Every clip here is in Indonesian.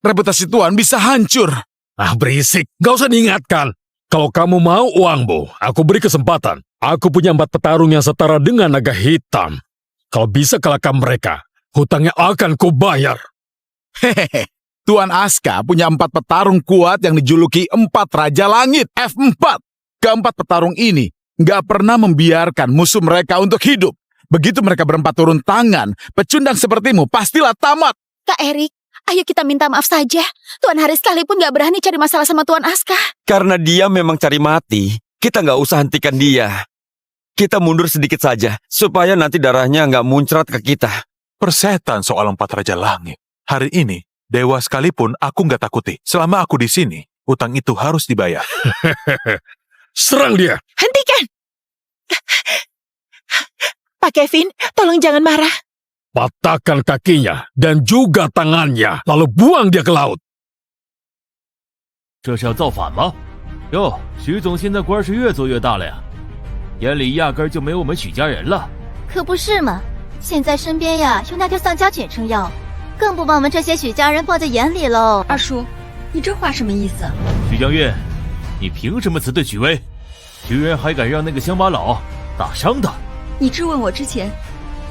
reputasi Tuan bisa hancur. Ah, berisik. Gak usah diingatkan. Kalau kamu mau uangmu, aku beri kesempatan. Aku punya 4 petarung yang setara dengan naga hitam. Kalau bisa kalahkan mereka, hutangnya akan kubayar. Hehehe. Tuan Aska punya 4 petarung kuat yang dijuluki 4 Raja Langit, F4. Keempat petarung ini nggak pernah membiarkan musuh mereka untuk hidup. Begitu mereka berempat turun tangan, pecundang sepertimu pastilah tamat. Kak Erik, ayo kita minta maaf saja. Tuan Haris sekalipun gak berani cari masalah sama Tuan Aska. Karena dia memang cari mati, kita nggak usah hentikan dia. Kita mundur sedikit saja, supaya nanti darahnya nggak muncrat ke kita. Persetan soal 4 Raja Langit. Hari ini, dewa sekalipun aku nggak takuti. Selama aku di sini, utang itu harus dibayar. Serang dia. Hentikan! Pak Kevin, tolong jangan marah. Patahkan kakinya dan juga tangannya, lalu buang dia ke laut. 这是要造反吗？哟，徐总现在官是越做越大了呀，眼里压根就没有我们许家人了。可不是嘛，现在身边呀有那条丧家犬撑腰，更不把我们这些许家人放在眼里喽。二叔，你这话什么意思？许江月，你凭什么辞退许巍？居然还敢让那个乡巴佬打伤他！你质问我之前，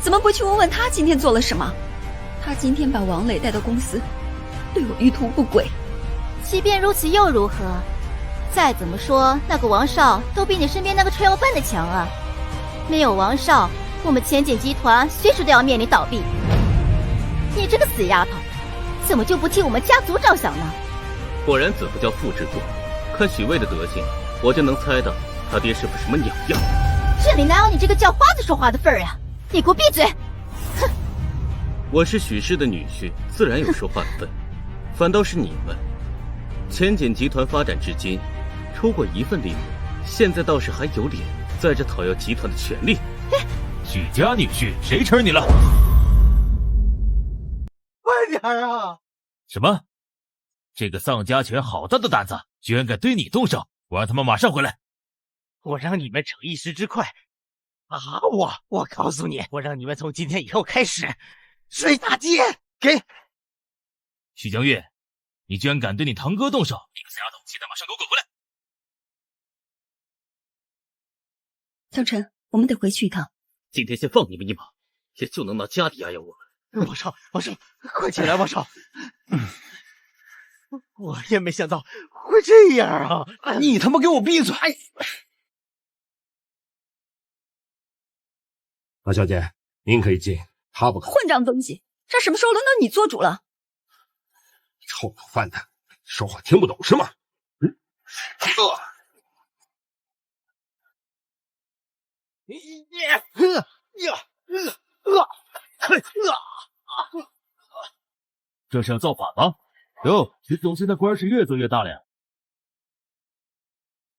怎么不去问问他今天做了什么？他今天把王磊带到公司，对我于途不轨。即便如此又如何？再怎么说，那个王少都比你身边那个臭要饭的强啊！没有王少，我们千锦集团随时都要面临倒闭。你这个死丫头，怎么就不替我们家族着想呢？果然子不教父之过，看许巍的德行，我就能猜到他爹是副什么鸟样。这里哪有你这个叫花子说话的份儿呀！你给我闭嘴！哼！我是许氏的女婿，自然有说话的份。反倒是你们，千锦集团发展至今，出过一份力，现在倒是还有脸在这讨要集团的权利。许家女婿，谁吃你了？快点啊！什么？这个丧家犬好大的胆子，居然敢对你动手！我让他们马上回来。我让你们逞一时之快，我告诉你，我让你们从今天以后开始睡大街。给许江月，你居然敢对你堂哥动手！你个死丫头，现在马上给我滚回来！江晨，我们得回去一趟。今天先放你们一马，也就能拿家底压压我们。王少，快起来，王少！我也没想到会这样啊！你他妈给我闭嘴！马小姐，您可以进，他不可。混账东西，这什么时候轮到你做主了？臭老饭的，说话听不懂是吗？这是要造反吗？哟，徐总现在官是越做越大了呀。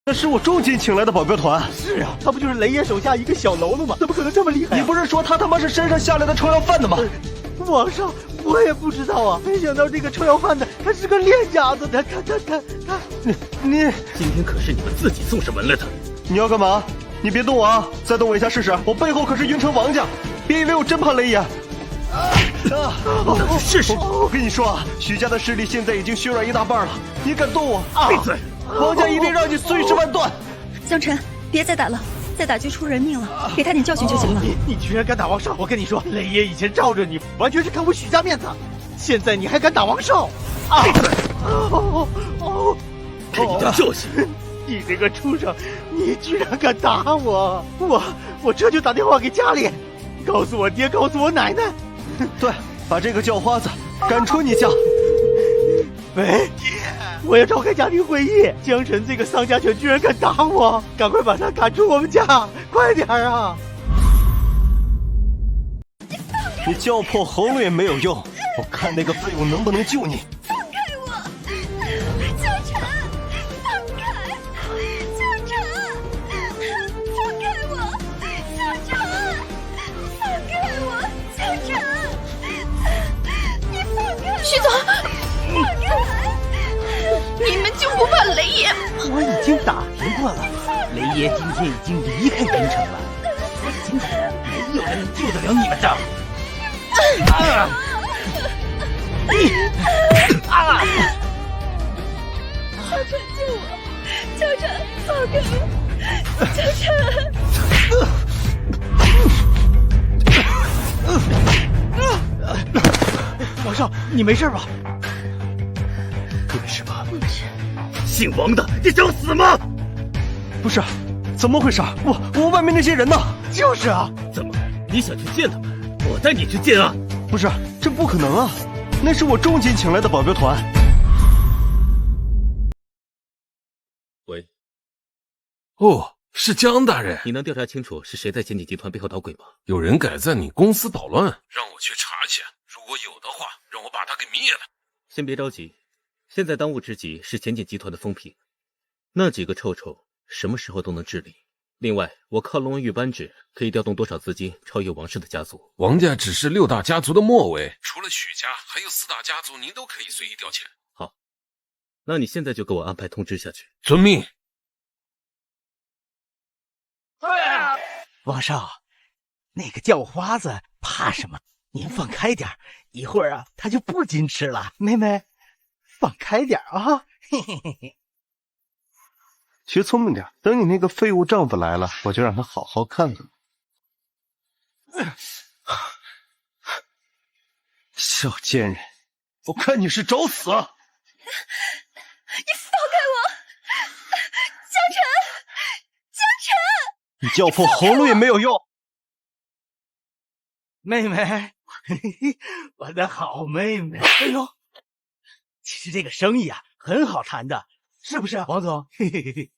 那是我重金请来的保镖团。是啊，他不就是雷爷手下一个小喽啰吗？怎么可能这么厉害？你不是说他他妈是山上下来的臭要饭的吗？王少，我也不知道啊，没想到这个臭要饭的他是个练家子的，他，你今天可是你们自己送上门来的。你要干嘛？你别动我啊！再动我一下试试！我背后可是云城王家，别以为我真怕雷爷。试试！我跟你说啊，许家的势力现在已经削软一大半了，你敢动我？闭嘴！王家一定让你碎尸万段！江晨，别再打了，再打就出人命了，给他点教训就行了。你居然敢打王少！我跟你说，雷爷以前罩着你，完全是看我许家面子，现在你还敢打王少！闭嘴！给你点教训！你这个畜生，你居然敢打我！我这就打电话给家里，告诉我爹，告诉我奶奶。对，把这个叫花子赶出你家。喂，爹，我要召开家庭会议。江晨这个丧家犬居然敢打我，赶快把他赶出我们家，快点啊！你叫破喉咙也没有用，我看那个废物能不能救你。放开我，江晨！放开，江晨！放开我，江晨！放开我，江晨！你放开！徐总，放开！你们就不怕雷爷？我已经打听过了，雷爷今天已经离开云城了，今天没有人能救得了你们的。你没事吧？你没事吧？姓王的，你想死吗？不是，怎么回事？我外面那些人呢？就是啊，怎么？你想去见他们？我带你去见啊！不是，这不可能啊！那是我重金请来的保镖团。喂。哦，是江大人。你能调查清楚是谁在前景集团背后捣鬼吗？有人敢在你公司捣乱，让我去查去。如果有的话，让我把他给灭了。先别着急，现在当务之急是前景集团的风评。那几个臭臭什么时候都能治理。另外，我靠龙文玉扳指可以调动多少资金超越王氏的家族？王家只是6大家族的末尾，除了许家，还有4大家族，您都可以随意调遣。好，那你现在就给我安排通知下去。遵命。王少，那个叫花子怕什么？您放开点，一会儿啊，他就不矜持了。妹妹，放开点啊！嘿嘿嘿嘿。学聪明点，等你那个废物丈夫来了，我就让他好好看看。小贱人，我看你是找死！你放开我，江晨，江晨！你叫破喉咙也没有用。妹妹，嘿嘿，我的好妹妹。哎呦，其实这个生意啊，很好谈的。是不是王总？嘿嘿嘿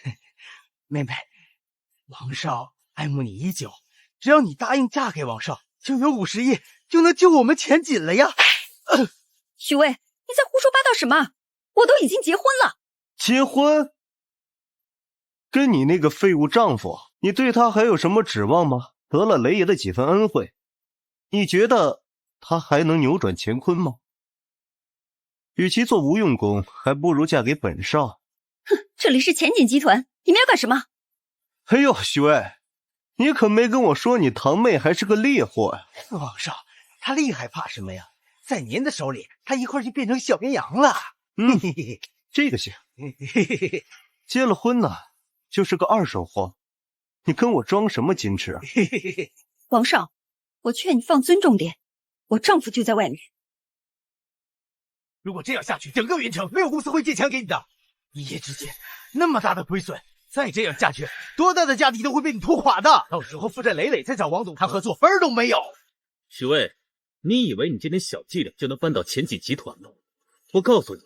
嘿，妹妹，王少爱慕你已久，只要你答应嫁给王少，就有50亿，就能救我们前景了呀！许巍，你在胡说八道什么？我都已经结婚了。结婚？跟你那个废物丈夫，你对他还有什么指望吗？得了雷爷的几分恩惠，你觉得他还能扭转乾坤吗？与其做无用功，还不如嫁给本少。哼，这里是前景集团，你们要干什么？哎呦，许巍，你可没跟我说你堂妹还是个烈货呀！王少，他厉害怕什么呀？在您的手里，他一会儿就变成小绵羊了。这个行。结了婚呢，就是个二手货，你跟我装什么矜持啊？王少，我劝你放尊重点，我丈夫就在外面。如果这样下去，整个云城没有公司会借钱给你的。一夜之间那么大的亏损，再这样下去，多大的家底都会被你拖垮的。到时候负债累累，再找王总谈合作，分儿都没有。许巍，你以为你这点小伎俩就能扳倒前景集团吗？我告诉你，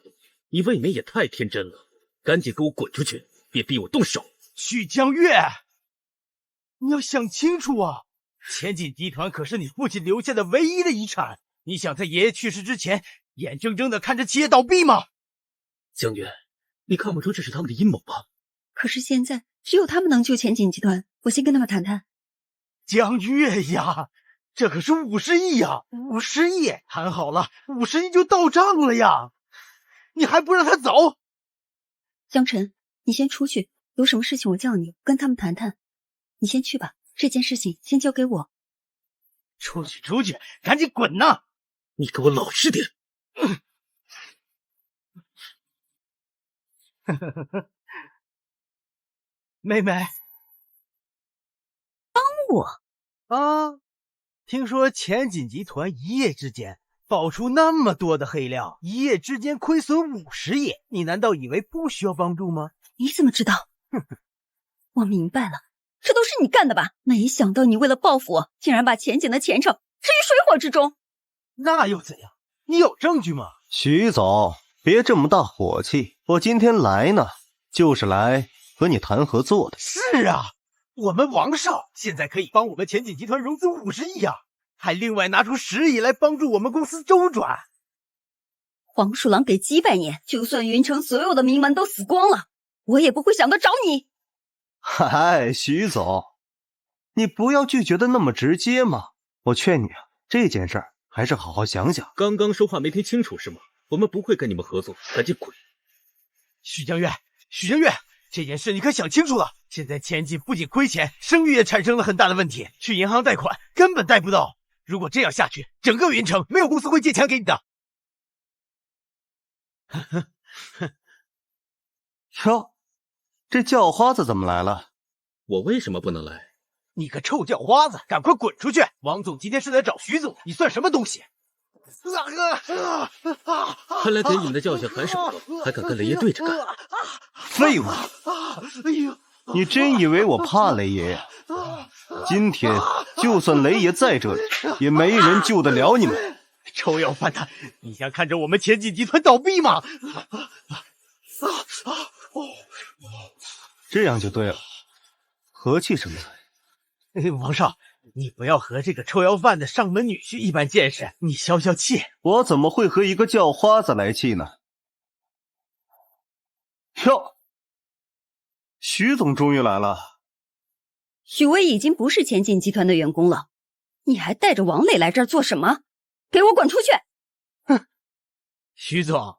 你未免也太天真了。赶紧给我滚出去，别逼我动手。许江月，你要想清楚啊！前景集团可是你父亲留下的唯一的遗产，你想在爷爷去世之前眼睁睁的看着企业倒闭吗？江月，你看不出这是他们的阴谋吗？可是现在只有他们能救前景集团，我先跟他们谈谈。江月呀，这可是50亿呀！50亿谈好了，50亿就到账了呀！你还不让他走？江晨，你先出去，有什么事情我叫你跟他们谈谈。你先去吧，这件事情先交给我。出去，赶紧滚呐！你给我老实点。妹妹，帮我啊！听说前景集团一夜之间爆出那么多的黑料，一夜之间亏损50亿，你难道以为不需要帮助吗？你怎么知道？我明白了，这都是你干的吧？没想到你为了报复我，竟然把前景的前程置于水火之中。那又怎样？你有证据吗？徐总，别这么大火气，我今天来呢，就是来和你谈合作的。是啊，我们王少现在可以帮我们前景集团融资50亿啊，还另外拿出10亿来帮助我们公司周转。黄鼠狼给几百年，就算云城所有的名门都死光了，我也不会想到找你。嗨，徐总，你不要拒绝的那么直接嘛。我劝你啊，这件事儿还是好好想想。刚刚说话没听清楚是吗？我们不会跟你们合作，赶紧滚！许江月，这件事你可想清楚了。现在前景不仅亏钱，声誉也产生了很大的问题，去银行贷款根本贷不到。如果这样下去，整个云城没有公司会借钱给你的。哟，这叫花子怎么来了？我为什么不能来？你个臭叫花子，赶快滚出去！王总今天是来找徐总，你算什么东西？看来给你们的教训还是不够，还敢跟雷爷对着干。废物！你真以为我怕雷爷呀？今天就算雷爷在这里，也没人救得了你们。臭要饭的，你想看着我们前景集团倒闭吗？这样就对了，和气生财。王少，你不要和这个臭要饭的上门女婿一般见识，你消消气。我怎么会和一个叫花子来气呢？哟，徐总终于来了。许巍已经不是前景集团的员工了，你还带着王磊来这儿做什么？给我滚出去！哼，徐总，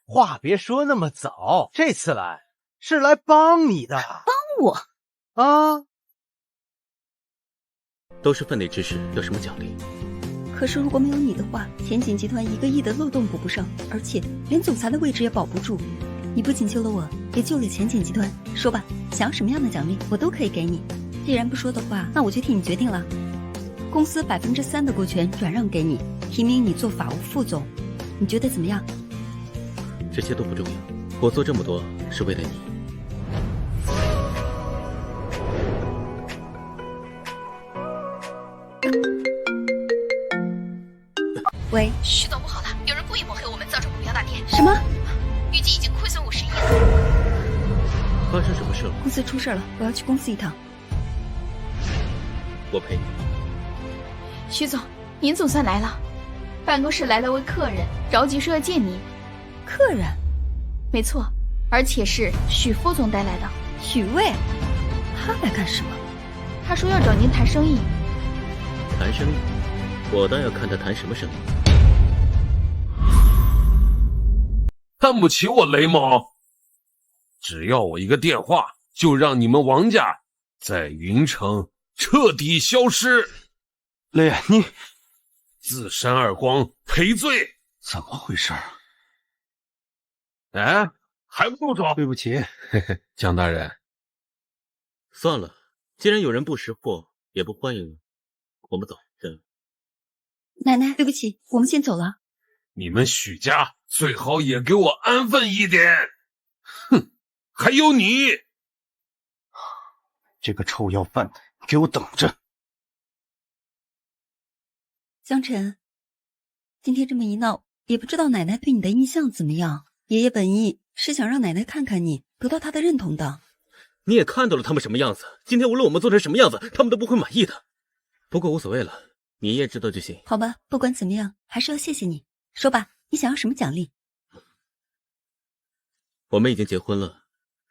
话别说那么早，这次来是来帮你的。帮我？啊？都是分内之事，有什么奖励？可是如果没有你的话，前景集团1个亿的漏洞补不上，而且连总裁的位置也保不住。你不仅救了我，也救了前景集团。说吧，想要什么样的奖励，我都可以给你。既然不说的话，那我就替你决定了。公司3%的股权转让给你，提名你做法务副总，你觉得怎么样？这些都不重要，我做这么多是为了你。喂，徐总，不好了，有人故意抹黑我们，造成股票大跌。什么？预计已经亏损50亿了。发生什么事了？公司出事了，我要去公司一趟。我陪你。徐总，您总算来了，办公室来了位客人，着急说要见您。客人？没错，而且是许副总带来的。许巍？他来干什么？他说要找您谈生意。谈生意？我倒要看他谈什么生意。看不起我雷某？只要我一个电话，就让你们王家在云城彻底消失。雷爷，你自扇耳光，赔罪。怎么回事？哎，还不住手！对不起，江大人。算了，既然有人不识货，也不欢迎，我们走。奶奶，对不起，我们先走了。你们许家最好也给我安分一点。哼，还有你，这个臭要饭的，给我等着！江晨，今天这么一闹，也不知道奶奶对你的印象怎么样。爷爷本意是想让奶奶看看你，得到她的认同的。你也看到了他们什么样子，今天无论我们做成什么样子，他们都不会满意的。不过无所谓了，你爷爷知道就行。好吧，不管怎么样，还是要谢谢你。说吧，你想要什么奖励？我们已经结婚了，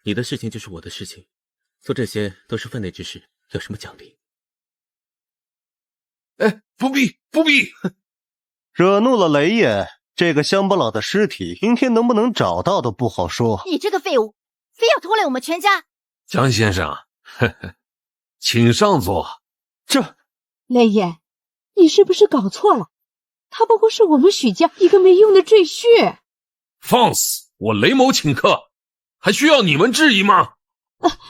你的事情就是我的事情，做这些都是分内之事，有什么奖励？哎，不必，不必！惹怒了雷爷，这个乡巴佬的尸体明天能不能找到都不好说。你这个废物，非要拖累我们全家！江先生，呵呵，请上座。这雷爷，你是不是搞错了？他不过是我们许家一个没用的赘婿。放肆！我雷某请客，还需要你们质疑吗？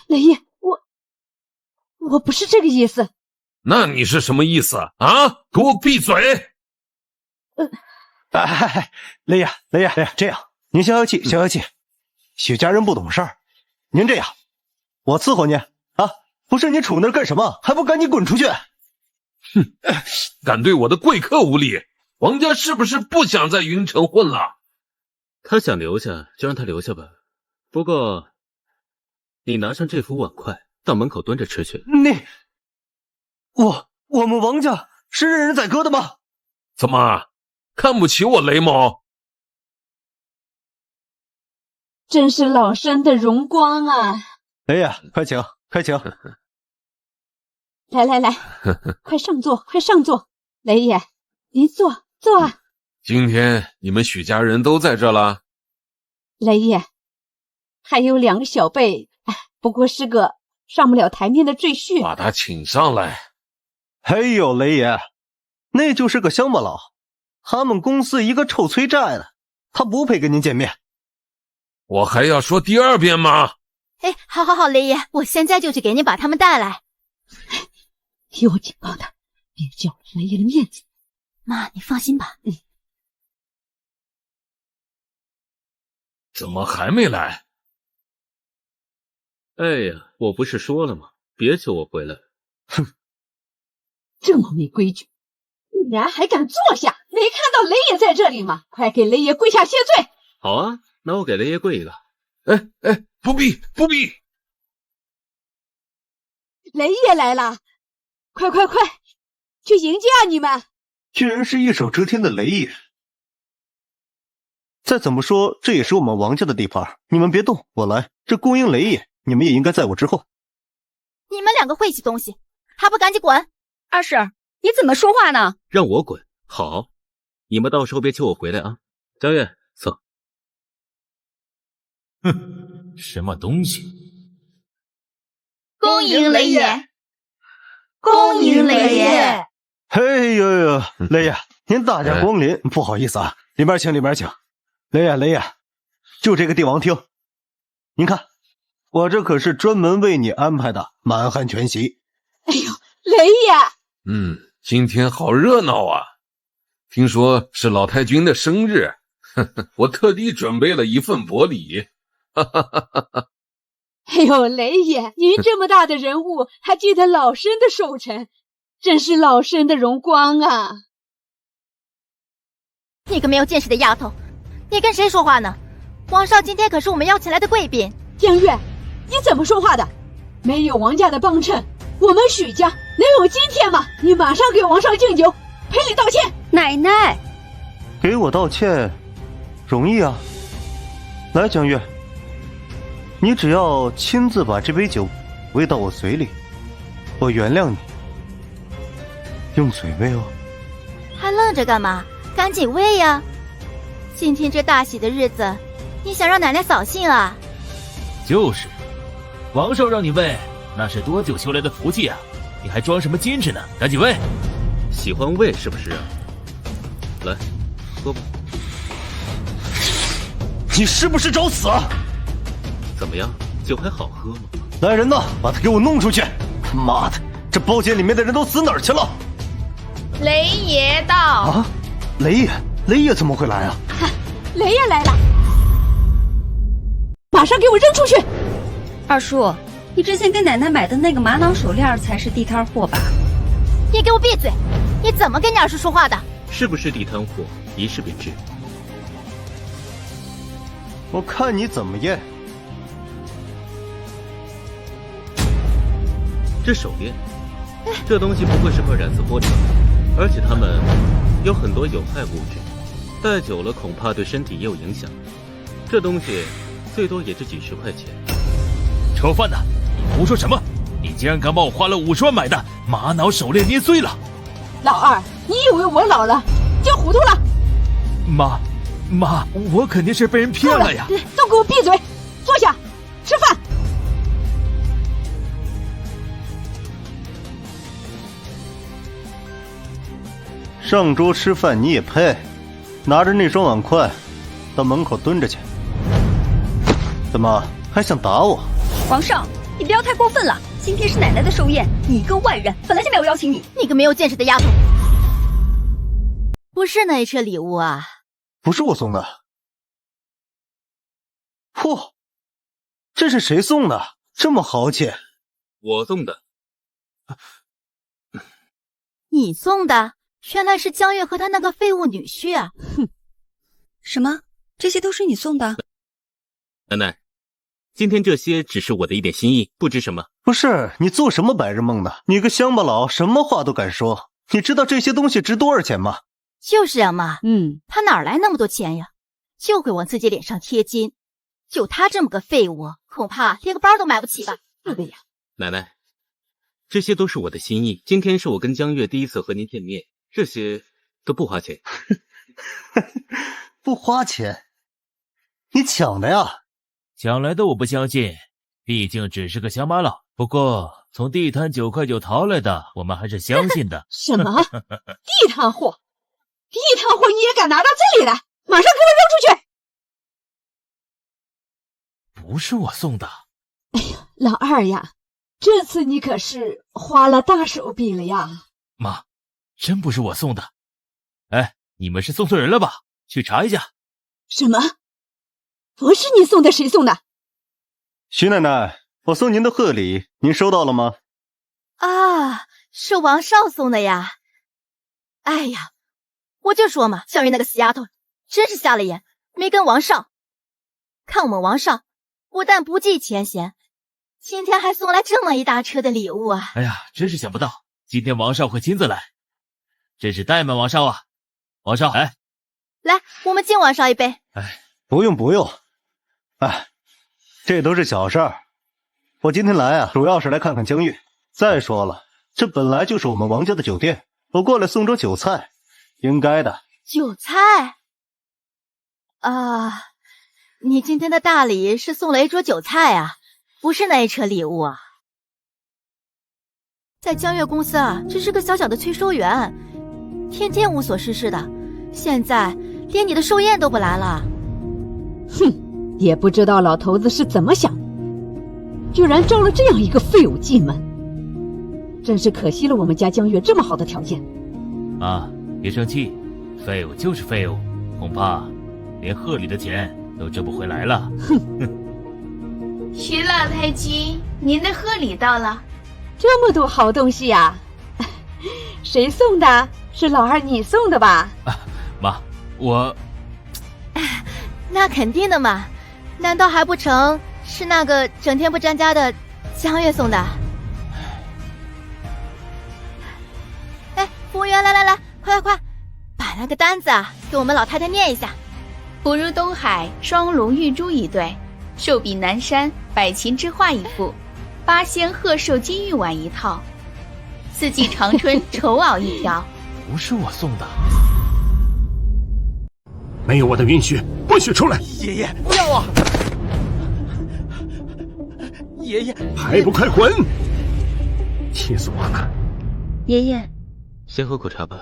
雷爷，我不是这个意思。那你是什么意思啊？给我闭嘴！雷爷，这样，您消消气，消消气。许家人不懂事儿，您这样，我伺候您啊！不是你杵那儿干什么？还不赶紧滚出去！哼，敢对我的贵客无礼，王家是不是不想在云城混了？他想留下就让他留下吧，不过你拿上这副碗筷到门口蹲着吃去。我们王家是任人宰割的吗？怎么看不起我雷某？真是老身的荣光啊！雷爷，快请，快请。来，快上座，快上座。雷爷，您坐啊。今天你们许家人都在这了？雷爷，还有2个小辈，不过是个上不了台面的赘婿。把他请上来。哎呦，雷爷，那就是个乡巴佬，他们公司一个臭催债的，他不配跟您见面。我还要说第2遍吗？哎，好，雷爷，我现在就去给您把他们带来。替我警告他，别叫了雷爷的面子。妈，你放心吧。怎么还没来？哎呀，我不是说了吗？别求我回来。哼，这么没规矩，竟然还敢坐下！没看到雷爷在这里吗？快给雷爷跪下谢罪！好啊，那我给雷爷跪一个。哎，不必。雷爷来了，快，去迎接啊！你们居然是一手遮天的雷爷。再怎么说，这也是我们王家的地盘，你们别动，我来。这恭迎雷爷，你们也应该在我之后。你们两个晦气东西，还不赶紧滚！二婶，你怎么说话呢？让我滚，好，你们到时候别求我回来啊。江月，走。哼，什么东西？恭迎雷爷，恭迎雷爷。嘿呀，雷爷，您大驾光临，不好意思啊，里边请。雷爷，就这个帝王厅，您看，我这可是专门为你安排的满汉全席。哎呦，雷爷，今天好热闹啊！听说是老太君的生日，我特地准备了一份薄礼。哎呦，雷爷，您这么大的人物，还记得老身的寿辰，真是老身的荣光啊！你个没有见识的丫头，你跟谁说话呢？王少今天可是我们邀请来的贵宾。江月，你怎么说话的？没有王家的帮衬，我们许家能有今天吗？你马上给王少敬酒，赔礼道歉。奶奶，给我道歉，容易啊。来，江月，你只要亲自把这杯酒喂到我嘴里，我原谅你。用嘴喂哦。还愣着干嘛？赶紧喂呀！今天这大喜的日子，你想让奶奶扫兴啊？就是，王少让你喂，那是多久修来的福气啊！你还装什么矜持呢？赶紧喂！喜欢喂是不是啊？来，喝吧。你是不是找死啊？怎么样，酒还好喝吗？来人呐，把他给我弄出去！妈的，这包间里面的人都死哪儿去了？雷爷到啊！雷爷怎么会来啊？雷爷来了，马上给我扔出去！二叔，你之前给奶奶买的那个玛瑙手链才是地摊货吧？你给我闭嘴！你怎么跟你二叔说话的？是不是地摊货，一试便知。我看你怎么验。这手链，这东西不会是块染色玻璃吧？而且它们有很多有害物质，戴久了恐怕对身体也有影响。这东西最多也值几十块钱。臭饭呐，你胡说什么？你竟然敢把我花了50万买的玛瑙手链捏碎了！老二，你以为我老了就糊涂了？妈，我肯定是被人骗了呀！都给我闭嘴，坐下吃饭。上桌吃饭你也配？拿着那双碗筷到门口蹲着去。怎么还想打我？皇上，你不要太过分了。今天是奶奶的寿宴，你一个外人本来就没有邀请你。你个没有见识的丫头！不是那一车礼物啊？不是我送的。嚯，这是谁送的？这么豪气！我送的。你送的？原来是江月和他那个废物女婿啊！哼，什么？这些都是你送的？奶奶，今天这些只是我的一点心意，不值什么。不是，你做什么白日梦呢？你个乡巴佬，什么话都敢说。你知道这些东西值多少钱吗？就是啊，妈，他哪来那么多钱呀？就会往自己脸上贴金。就他这么个废物，恐怕连个包都买不起吧？对呀，奶奶，这些都是我的心意。今天是我跟江月第一次和您见面，这些都不花钱。不花钱？你抢的呀？抢来的我不相信，毕竟只是个乡巴佬。不过从地摊9块9淘来的，我们还是相信的。什么？地摊货？地摊货你也敢拿到这里来？马上给我扔出去！不是我送的。哎呀，老二呀，这次你可是花了大手笔了呀！妈，真不是我送的。哎，你们是送错人了吧？去查一下。什么？不是你送的，谁送的？徐奶奶，我送您的贺礼，您收到了吗？啊，是王少送的呀。哎呀，我就说嘛，江月那个死丫头真是瞎了眼，没跟王少。看我们王少不但不计前嫌，今天还送来这么一大车的礼物啊！哎呀，真是想不到今天王少会亲自来，真是怠慢王少啊！王少，来，我们敬王少一杯。不用，这都是小事儿。我今天来啊，主要是来看看江月。再说了，这本来就是我们王家的酒店，我过来送桌酒菜，应该的。酒菜啊，你今天的大礼是送了一桌酒菜啊，不是那一车礼物啊。在江月公司啊，只是个小小的催收员，天天无所事事的，现在连你的寿宴都不来了。哼，也不知道老头子是怎么想的，居然招了这样一个废物进门，真是可惜了我们家江月这么好的条件。啊，别生气，废物就是废物，恐怕连贺礼的钱都挣不回来了。徐老太君，您的贺礼到了。这么多好东西呀、谁送的？是老二你送的吧？妈，我……那肯定的嘛，难道还不成是那个整天不沾家的江月送的？哎，服务员，来，快，把那个单子啊给我们老太太念一下。福如东海双龙玉珠一对，寿比南山百禽之画一副，八仙鹤寿金玉碗一套，四季长春绸袄一条。不是我送的，没有我的允许，不许出来！爷爷，不要啊！爷爷，还不快滚！气死我了！爷爷，先喝口茶吧。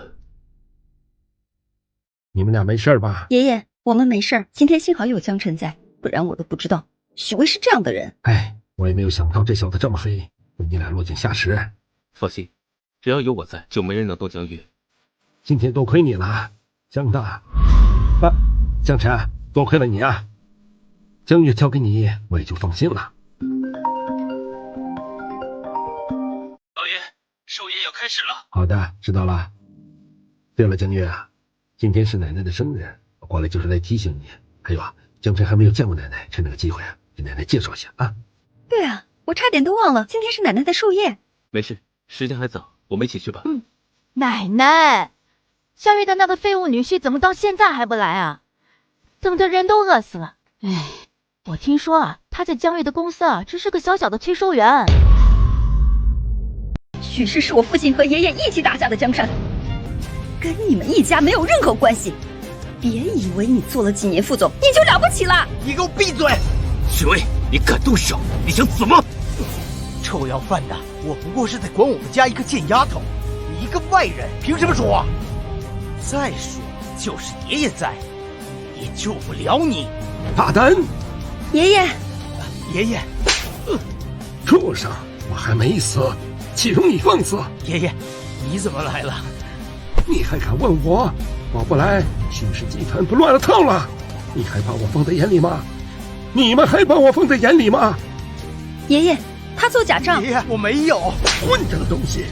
你们俩没事吧？爷爷，我们没事儿。今天幸好有江辰在，不然我都不知道许巍是这样的人。哎，我也没有想到这小子这么黑，为你俩落井下石。放心，只要有我在，就没人能动江月。今天多亏你了，江大。江辰，多亏了你啊！江月交给你，我也就放心了。老爷，寿宴要开始了。好的，知道了。对了，江月啊，今天是奶奶的生日，我过来就是来提醒你。还有啊，江辰还没有见过奶奶，趁这个机会啊，给奶奶介绍一下啊。对啊，我差点都忘了，今天是奶奶的寿宴。没事，时间还早，我们一起去吧。奶奶，江月的那个废物女婿怎么到现在还不来啊？怎么的人都饿死了？哎，我听说啊，他在江月的公司啊，只是个小小的催收员。许氏是我父亲和爷爷一起打下的江山，跟你们一家没有任何关系。别以为你做了几年副总，你就了不起了！你给我闭嘴！许巍，你敢动手？你想怎么？臭要饭的，我不过是在管我们家一个贱丫头，你一个外人凭什么说话？再说，就是爷爷在，也救不了你。大胆！爷爷，爷爷，畜生，我还没死，岂容你放肆？爷爷，你怎么来了？你还敢问我？我不来，许氏集团不乱了套了？你还把我放在眼里吗？你们还把我放在眼里吗？爷爷，他做假账。爷爷，我没有。混账的东西！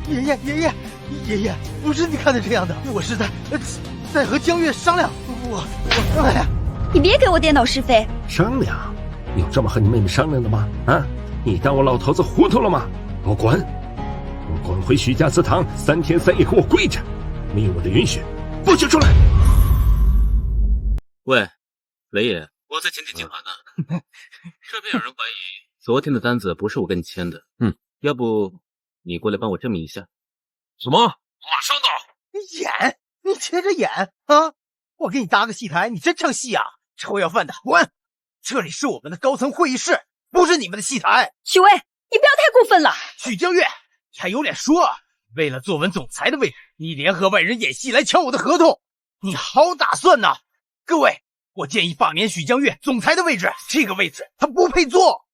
爷爷，不是你看的这样的，我是在和江月商量。哎呀，你别给我颠倒是非。商量？有这么和你妹妹商量的吗？啊，你当我老头子糊涂了吗？给我滚！我滚回许家祠堂，3天3夜给我跪着，没有我的允许，不许出来！喂，雷爷，我在前景集团呢，这边有人怀疑昨天的单子不是我跟你签的。要不你过来帮我证明一下？什么？马上到！演？你接着演啊！我给你搭个戏台，你真唱戏啊？臭要饭的，滚！这里是我们的高层会议室，不是你们的戏台。许巍，你不要太过分了。许江月，你还有脸说？为了坐稳总裁的位置，你联合外人演戏来抢我的合同，你好打算呐！各位，我建议罢免许江月总裁的位置，这个位置他不配坐。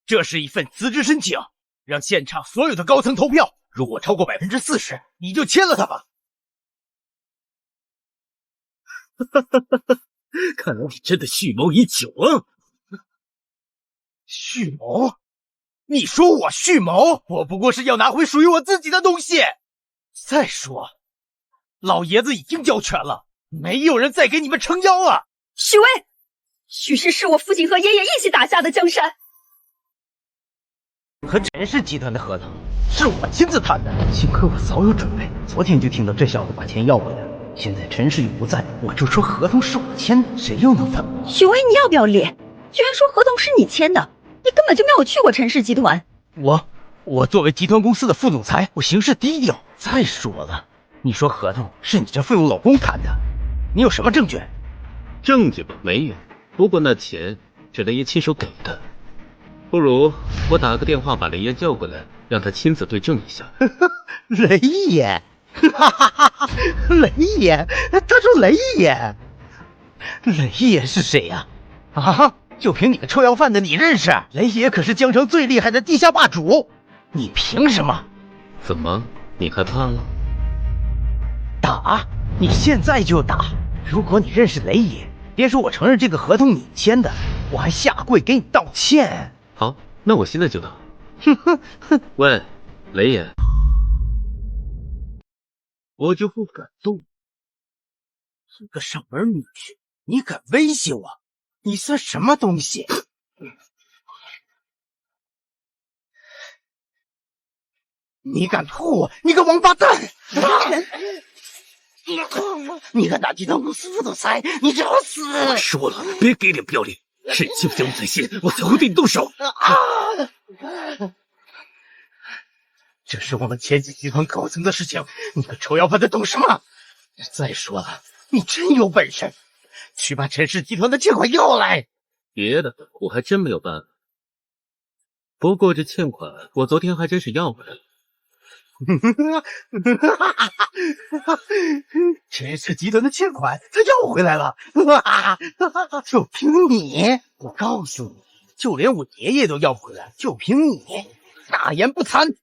这是一份辞职申请，让现场所有的高层投票，如果超过40%，你就签了他吧。看来你真的蓄谋已久啊！蓄谋？你说我蓄谋？我不过是要拿回属于我自己的东西。再说，老爷子已经交权了，没有人再给你们撑腰啊！许巍，许氏是我父亲和爷爷一起打下的江山。和陈氏集团的合同是我亲自谈的，幸亏我早有准备，昨天就听到这小子把钱要回来了。现在陈氏又不在，我就说合同是我签的，谁又能反驳？许巍，你要不要脸？居然说合同是你签的，你根本就没有去过陈氏集团。我作为集团公司的副总裁，我行事低调。再说了，你说合同是你这废物老公谈的，你有什么证据？证据吧，没有。不过那钱是雷爷亲手给的，不如我打个电话把雷爷叫过来，让他亲自对证一下。雷爷，哈哈哈哈！雷爷，他说雷爷，雷爷是谁呀？啊，就凭你个臭要饭的，你认识？雷爷可是江城最厉害的地下霸主，你凭什么？怎么，你害怕了？打！你现在就打！如果你认识雷爷，别说我承认这个合同你签的，我还下跪给你道歉。好，那我现在就打。喂，雷爷，我就不敢动。一个上门女婿，你敢威胁我？你算什么东西？你敢吐我？你个王八蛋！你敢打集团公司副总裁，你找死！我说了，别给脸不要脸，谁欺负我才信，我才会对你动手。这是我们前几集团高层的事情，你个臭要饭的懂什么？再说了，你真有本事，去把陈氏集团的欠款要来。别的我还真没有办法，不过这欠款我昨天还真是要回来了。陈氏集团的欠款他要回来了，就凭你！我告诉你，就连我爷爷都要不回来，就凭你，大言不惭！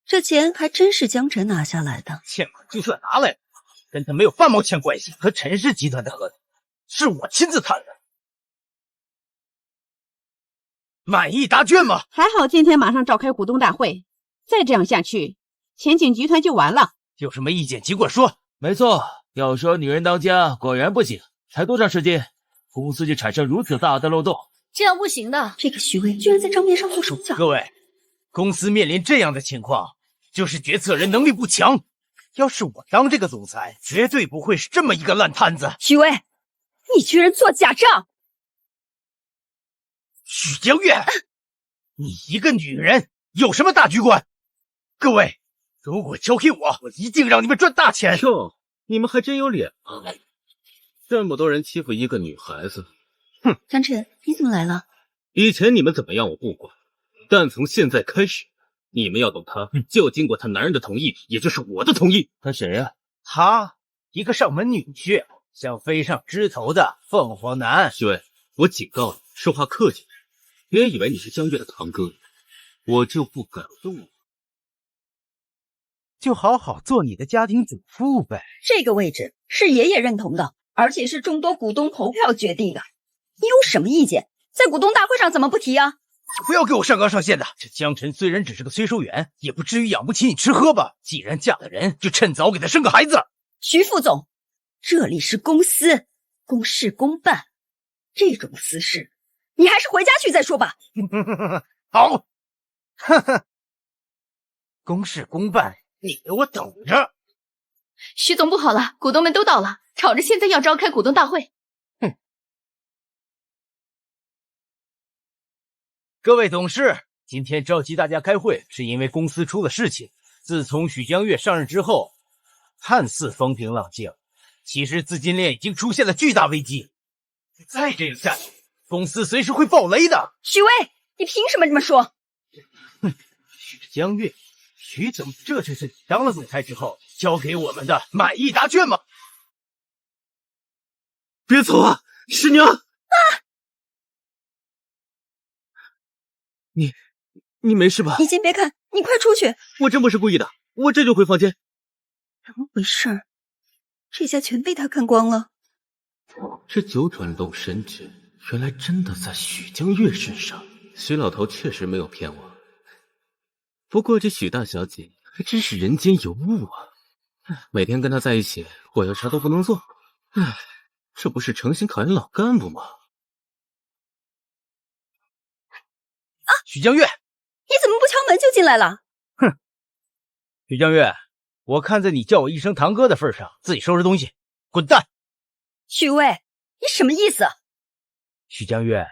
这钱还真是江晨拿下来的，欠款就算拿来了，跟他没有半毛钱关系。和陈氏集团的合同是我亲自谈的，满意答卷吗？还好今天马上召开股东大会，再这样下去，前景集团就完了。有什么意见尽管说。没错，要说女人当家果然不行，才多长时间，公司就产生如此大的漏洞，这样不行的。这个徐威居然在账面上做手脚。各位，公司面临这样的情况，就是决策人能力不强。要是我当这个总裁，绝对不会是这么一个烂摊子。徐威，你居然做假账！许江月，你一个女人有什么大局观？各位，如果交给我，我一定让你们赚大钱。哟，你们还真有脸啊！这么多人欺负一个女孩子，哼！江晨，你怎么来了？以前你们怎么样我不管，但从现在开始，你们要懂他，就经过他男人的同意，也就是我的同意。他谁呀？他一个上门女婿，想飞上枝头的凤凰男。徐伟，我警告你，说话客气点，别以为你是江月的堂哥，我就不敢动了。就好好做你的家庭主妇呗。这个位置是爷爷认同的，而且是众多股东投票决定的。你有什么意见？在股东大会上怎么不提啊？不要给我上纲上线的。这江晨虽然只是个催收员，也不至于养不起你吃喝吧？既然嫁了人，就趁早给他生个孩子。徐副总，这里是公司，公事公办，这种私事你还是回家去再说吧。好，呵呵，公事公办，你给我等着。徐总不好了，股东们都到了，吵着现在要召开股东大会。各位董事，今天召集大家开会，是因为公司出了事情。自从许江月上任之后，看似风平浪静，其实资金链已经出现了巨大危机。再这样下去，公司随时会爆雷的。许巍，你凭什么这么说？许江月，许总，这就是你当了总裁之后交给我们的满意答卷吗？别走啊，师娘！啊！你没事吧？你先别看，你快出去！我真不是故意的，我这就回房间。怎么回事？这下全被他看光了。这九转动神诀，原来真的在许江月身上。许老头确实没有骗我。不过这许大小姐还真是人间尤物啊！每天跟她在一起，我又啥都不能做。唉，这不是诚心考验老干部吗？许江月，你怎么不敲门就进来了？哼，许江月，我看在你叫我一声堂哥的份上，自己收拾东西，滚蛋！许巍，你什么意思？许江月，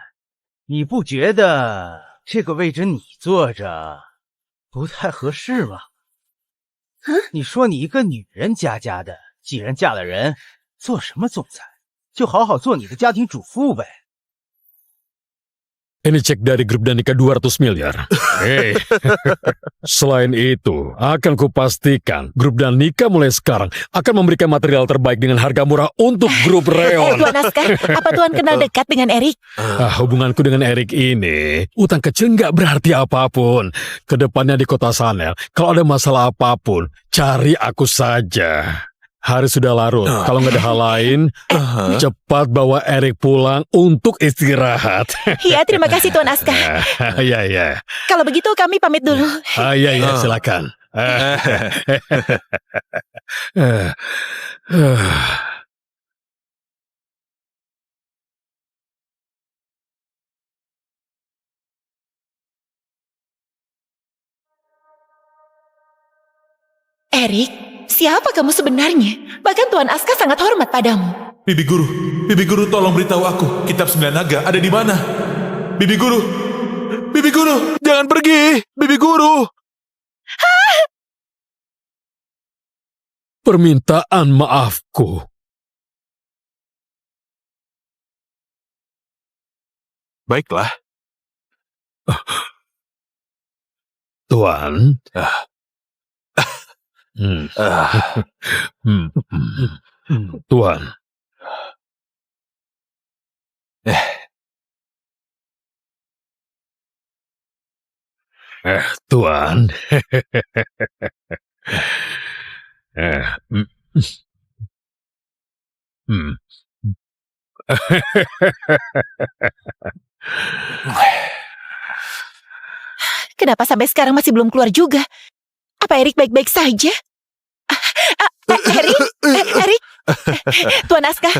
你不觉得这个位置你坐着不太合适吗？你说你一个女人家的，既然嫁了人，做什么总裁？就好好做你的家庭主妇呗。Ini cek dari grup Danika 200 miliar. Hei, selain itu, akan kupastikan grup Danika mulai sekarang akan memberikan material terbaik dengan harga murah untuk grup Reon. Tuan Askar, apa Tuan kenal dekat dengan Erik? Hubunganku dengan Erik ini, utang kecil nggak berarti apapun. Kedepannya di kota Sanel, kalau ada masalah apapun, cari aku saja. Hari sudah larut. Kalau nggak ada hal lain, cepat bawa Erik pulang untuk istirahat. Iya, terima kasih Tuan Askar. Iya. Kalau begitu kami pamit dulu. Iya, silakan. Erik, siapa kamu sebenarnya? Bahkan Tuan Askar sangat hormat padamu. Bibi Guru tolong beritahu aku, kitab 9 naga ada di mana? Bibi Guru, jangan pergi, Bibi Guru. Permintaan maafku. Baiklah. Tuan. Tuan. Tuan. Kenapa sampai sekarang masih belum keluar juga? Apa Erik baik-baik saja? Erik? Tuan Askar,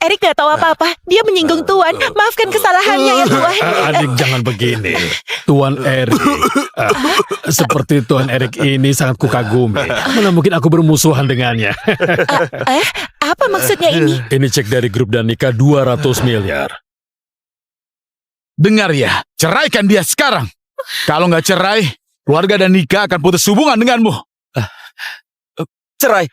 Erik gak tahu apa-apa. Dia menyinggung Tuan. Maafkan kesalahannya ya Tuan. Adik jangan begini. Tuan Erik. Seperti Tuan Erik ini sangat kukagumi. Mana mungkin aku bermusuhan dengannya. Apa maksudnya ini? Ini cek dari grup Danika 200 miliar. Dengar ya, ceraikan dia sekarang. Kalau nggak cerai, keluarga Danika akan putus hubungan denganmu. Cerai.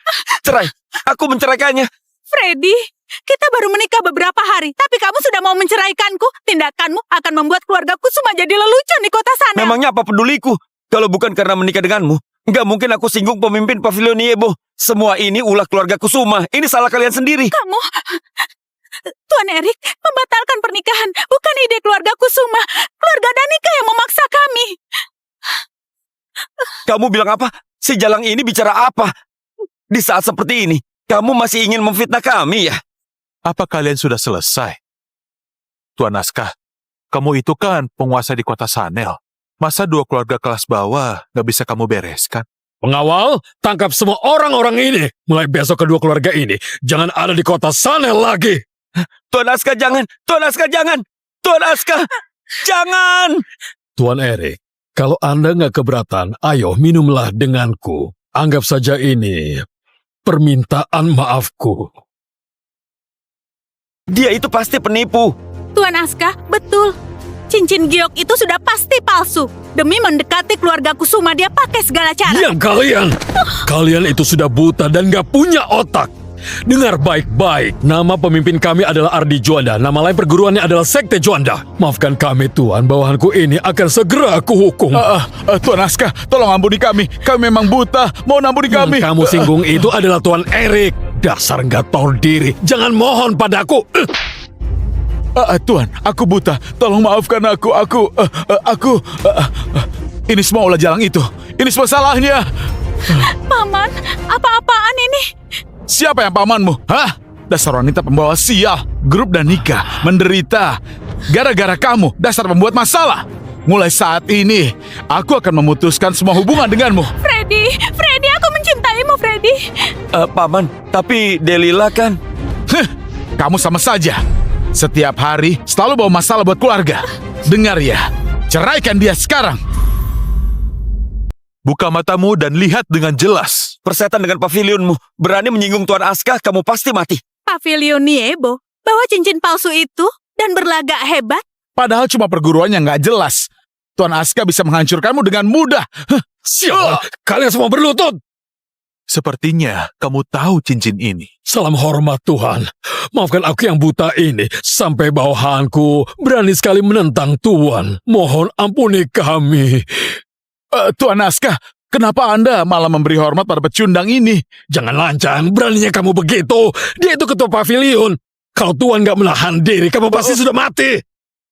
Aku menceraikannya. Freddy, kita baru menikah beberapa hari, tapi kamu sudah mau menceraikanku. Tindakanmu akan membuat keluarga Kusuma jadi lelucon di kota sana. Memangnya apa peduliku? Kalau bukan karena menikah denganmu, nggak mungkin aku singgung pemimpin Pavilion Niebo. Semua ini ulah keluarga Kusuma. Ini salah kalian sendiri. Kamu... Tuan Erik, membatalkan pernikahan bukan ide keluarga Kusuma. Keluarga Danika yang memaksa kami. Kamu bilang apa? Si Jalang ini bicara apa? Di saat seperti ini, kamu masih ingin memfitnah kami ya? Apa kalian sudah selesai? Tuan Askar, kamu itu kan penguasa di kota Sanel. Masa dua keluarga kelas bawah gak bisa kamu bereskan? Pengawal, tangkap semua orang-orang ini. Mulai besok kedua keluarga ini, jangan ada di kota Sanel lagi. Tuan Askar jangan! Tuan Askar jangan! Tuan Askar, jangan! Tuan Erik, kalau Anda nggak keberatan, ayo minumlah denganku. Anggap saja ini permintaan maafku. Dia itu pasti penipu. Tuan Askar, betul. Cincin giok itu sudah pasti palsu. Demi mendekati keluarga Kusuma, dia pakai segala cara. Diam kalian! Kalian itu sudah buta dan nggak punya otak. Dengar baik-baik, nama pemimpin kami adalah Ardi Juanda. Nama lain perguruannya adalah Sekte Juanda. Maafkan kami Tuan, bawahanku ini akan segera aku hukum. Tuan Askar, tolong ampuni kami. Kami memang buta, mohon ampuni kami. Yang kamu singgung itu adalah Tuan Erik. Dasar nggak tahu diri. Jangan mohon padaku. Tuan, aku buta. Tolong maafkan aku. Ini semua ulah Jalang itu. Ini semua salahnya. Paman, apa-apaan ini? Siapa yang pamanmu? Hah? Dasar wanita pembawa sial. Grup dan Nika menderita gara-gara kamu, dasar pembuat masalah. Mulai saat ini, aku akan memutuskan semua hubungan denganmu. Freddy, aku mencintaimu, Freddy. Paman, tapi Delila kan... Kamu sama saja. Setiap hari selalu bawa masalah buat keluarga. Dengar ya, ceraikan dia sekarang. Buka matamu dan lihat dengan jelas. Persetan dengan pavilionmu. Berani menyinggung Tuan Aska, kamu pasti mati. Pavilion Niebo bawa cincin palsu itu dan berlagak hebat. Padahal cuma perguruan yang nggak jelas. Tuan Aska bisa menghancurkanmu dengan mudah. Siapa? Kalian semua berlutut. Sepertinya kamu tahu cincin ini. Salam hormat Tuhan. Maafkan aku yang buta ini. Sampai bawahanku berani sekali menentang Tuan. Mohon ampuni kami. Tuan Aska, kenapa Anda malah memberi hormat pada pecundang ini? Jangan lancang, beraninya kamu begitu. Dia itu ketua pavilion. Kalau Tuan nggak menahan diri, kamu pasti sudah mati.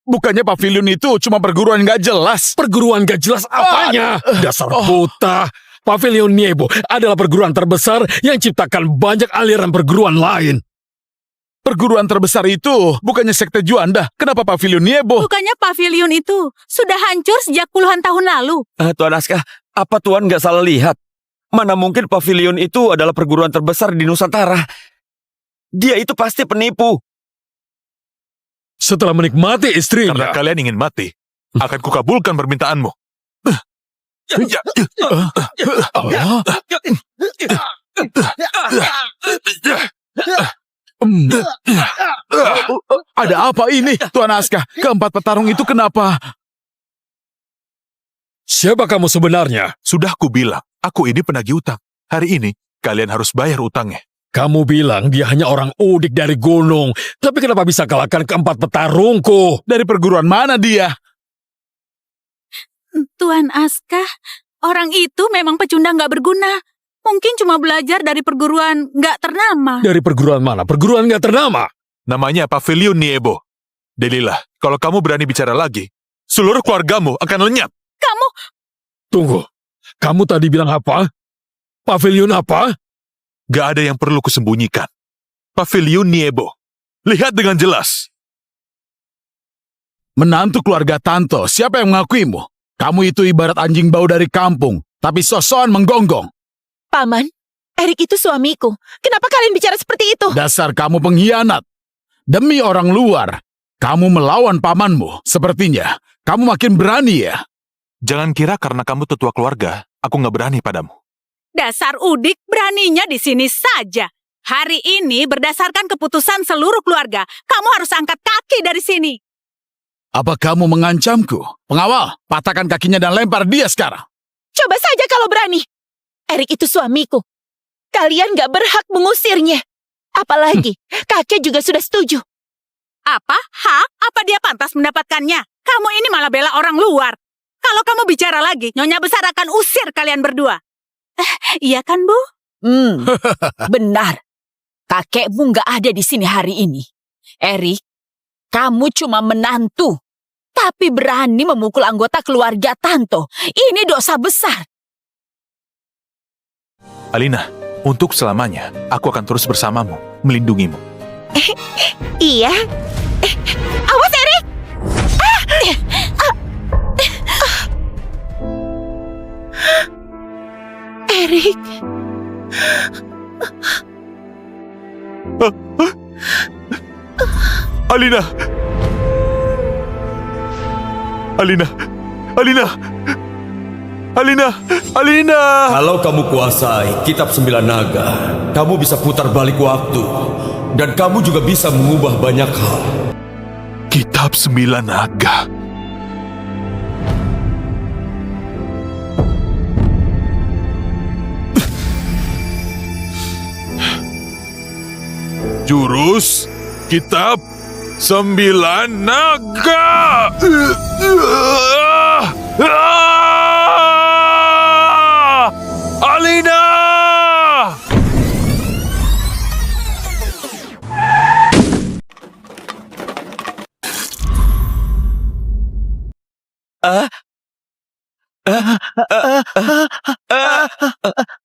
Bukannya pavilion itu cuma perguruan nggak jelas? Perguruan nggak jelas apanya? Dasar buta. Pavilion Niebo adalah perguruan terbesar yang ciptakan banyak aliran perguruan lain. Perguruan terbesar itu bukannya sekte Juanda. Kenapa Pavilion Niebo? Bukannya pavilion itu sudah hancur sejak puluhan tahun lalu. Tuan Aska, apa Tuan nggak salah lihat? Mana mungkin pavilion itu adalah perguruan terbesar di Nusantara. Dia itu pasti penipu. Setelah menikmati istrinya... Karena kalian ingin mati, akan kukabulkan permintaanmu. Ada apa ini, Tuan Aska? Keempat petarung itu kenapa? Siapa kamu sebenarnya? Sudah kubilang, aku ini penagih utang. Hari ini, kalian harus bayar utangnya. Kamu bilang dia hanya orang udik dari gunung. Tapi kenapa bisa kalahkan keempat petarungku? Dari perguruan mana dia? Tuan Aska, orang itu memang pecundang nggak berguna. Mungkin cuma belajar dari perguruan nggak ternama. Dari perguruan mana? Perguruan nggak ternama? Namanya Pavilion Niebo. Delila, kalau kamu berani bicara lagi, seluruh keluargamu akan lenyap. Kamu... Tunggu, kamu tadi bilang apa? Pavilion apa? Gak ada yang perlu kusembunyikan. Pavilion Niebo. Lihat dengan jelas. Menantu keluarga Tanto, siapa yang mengakuimu? Kamu itu ibarat anjing bau dari kampung, tapi sosokan menggonggong. Paman, Erik itu suamiku. Kenapa kalian bicara seperti itu? Dasar kamu pengkhianat. Demi orang luar, kamu melawan pamanmu. Sepertinya, kamu makin berani ya? Jangan kira karena kamu tetua keluarga, aku gak berani padamu. Dasar udik, beraninya di sini saja. Hari ini berdasarkan keputusan seluruh keluarga, kamu harus angkat kaki dari sini. Apa kamu mengancamku? Pengawal, patahkan kakinya dan lempar dia sekarang. Coba saja kalau berani. Erik itu suamiku. Kalian gak berhak mengusirnya. Apalagi, kakek juga sudah setuju. Apa? Hak? Apa dia pantas mendapatkannya? Kamu ini malah bela orang luar. Kalau kamu bicara lagi, Nyonya Besar akan usir kalian berdua. Iya kan, Bu? Benar. Kakekmu nggak ada di sini hari ini. Erik, kamu cuma menantu. Tapi berani memukul anggota keluarga Tanto. Ini dosa besar. Alina, untuk selamanya, aku akan terus bersamamu, melindungimu. Iya. Awas, Erik! Erik. Alina! Alina! Alina! Alina! Alina! Kalau kamu kuasai Kitab 9 Naga, kamu bisa putar balik waktu. Dan kamu juga bisa mengubah banyak hal. Kitab 9 Naga. Jurus Kitab 9 Naga. Alina!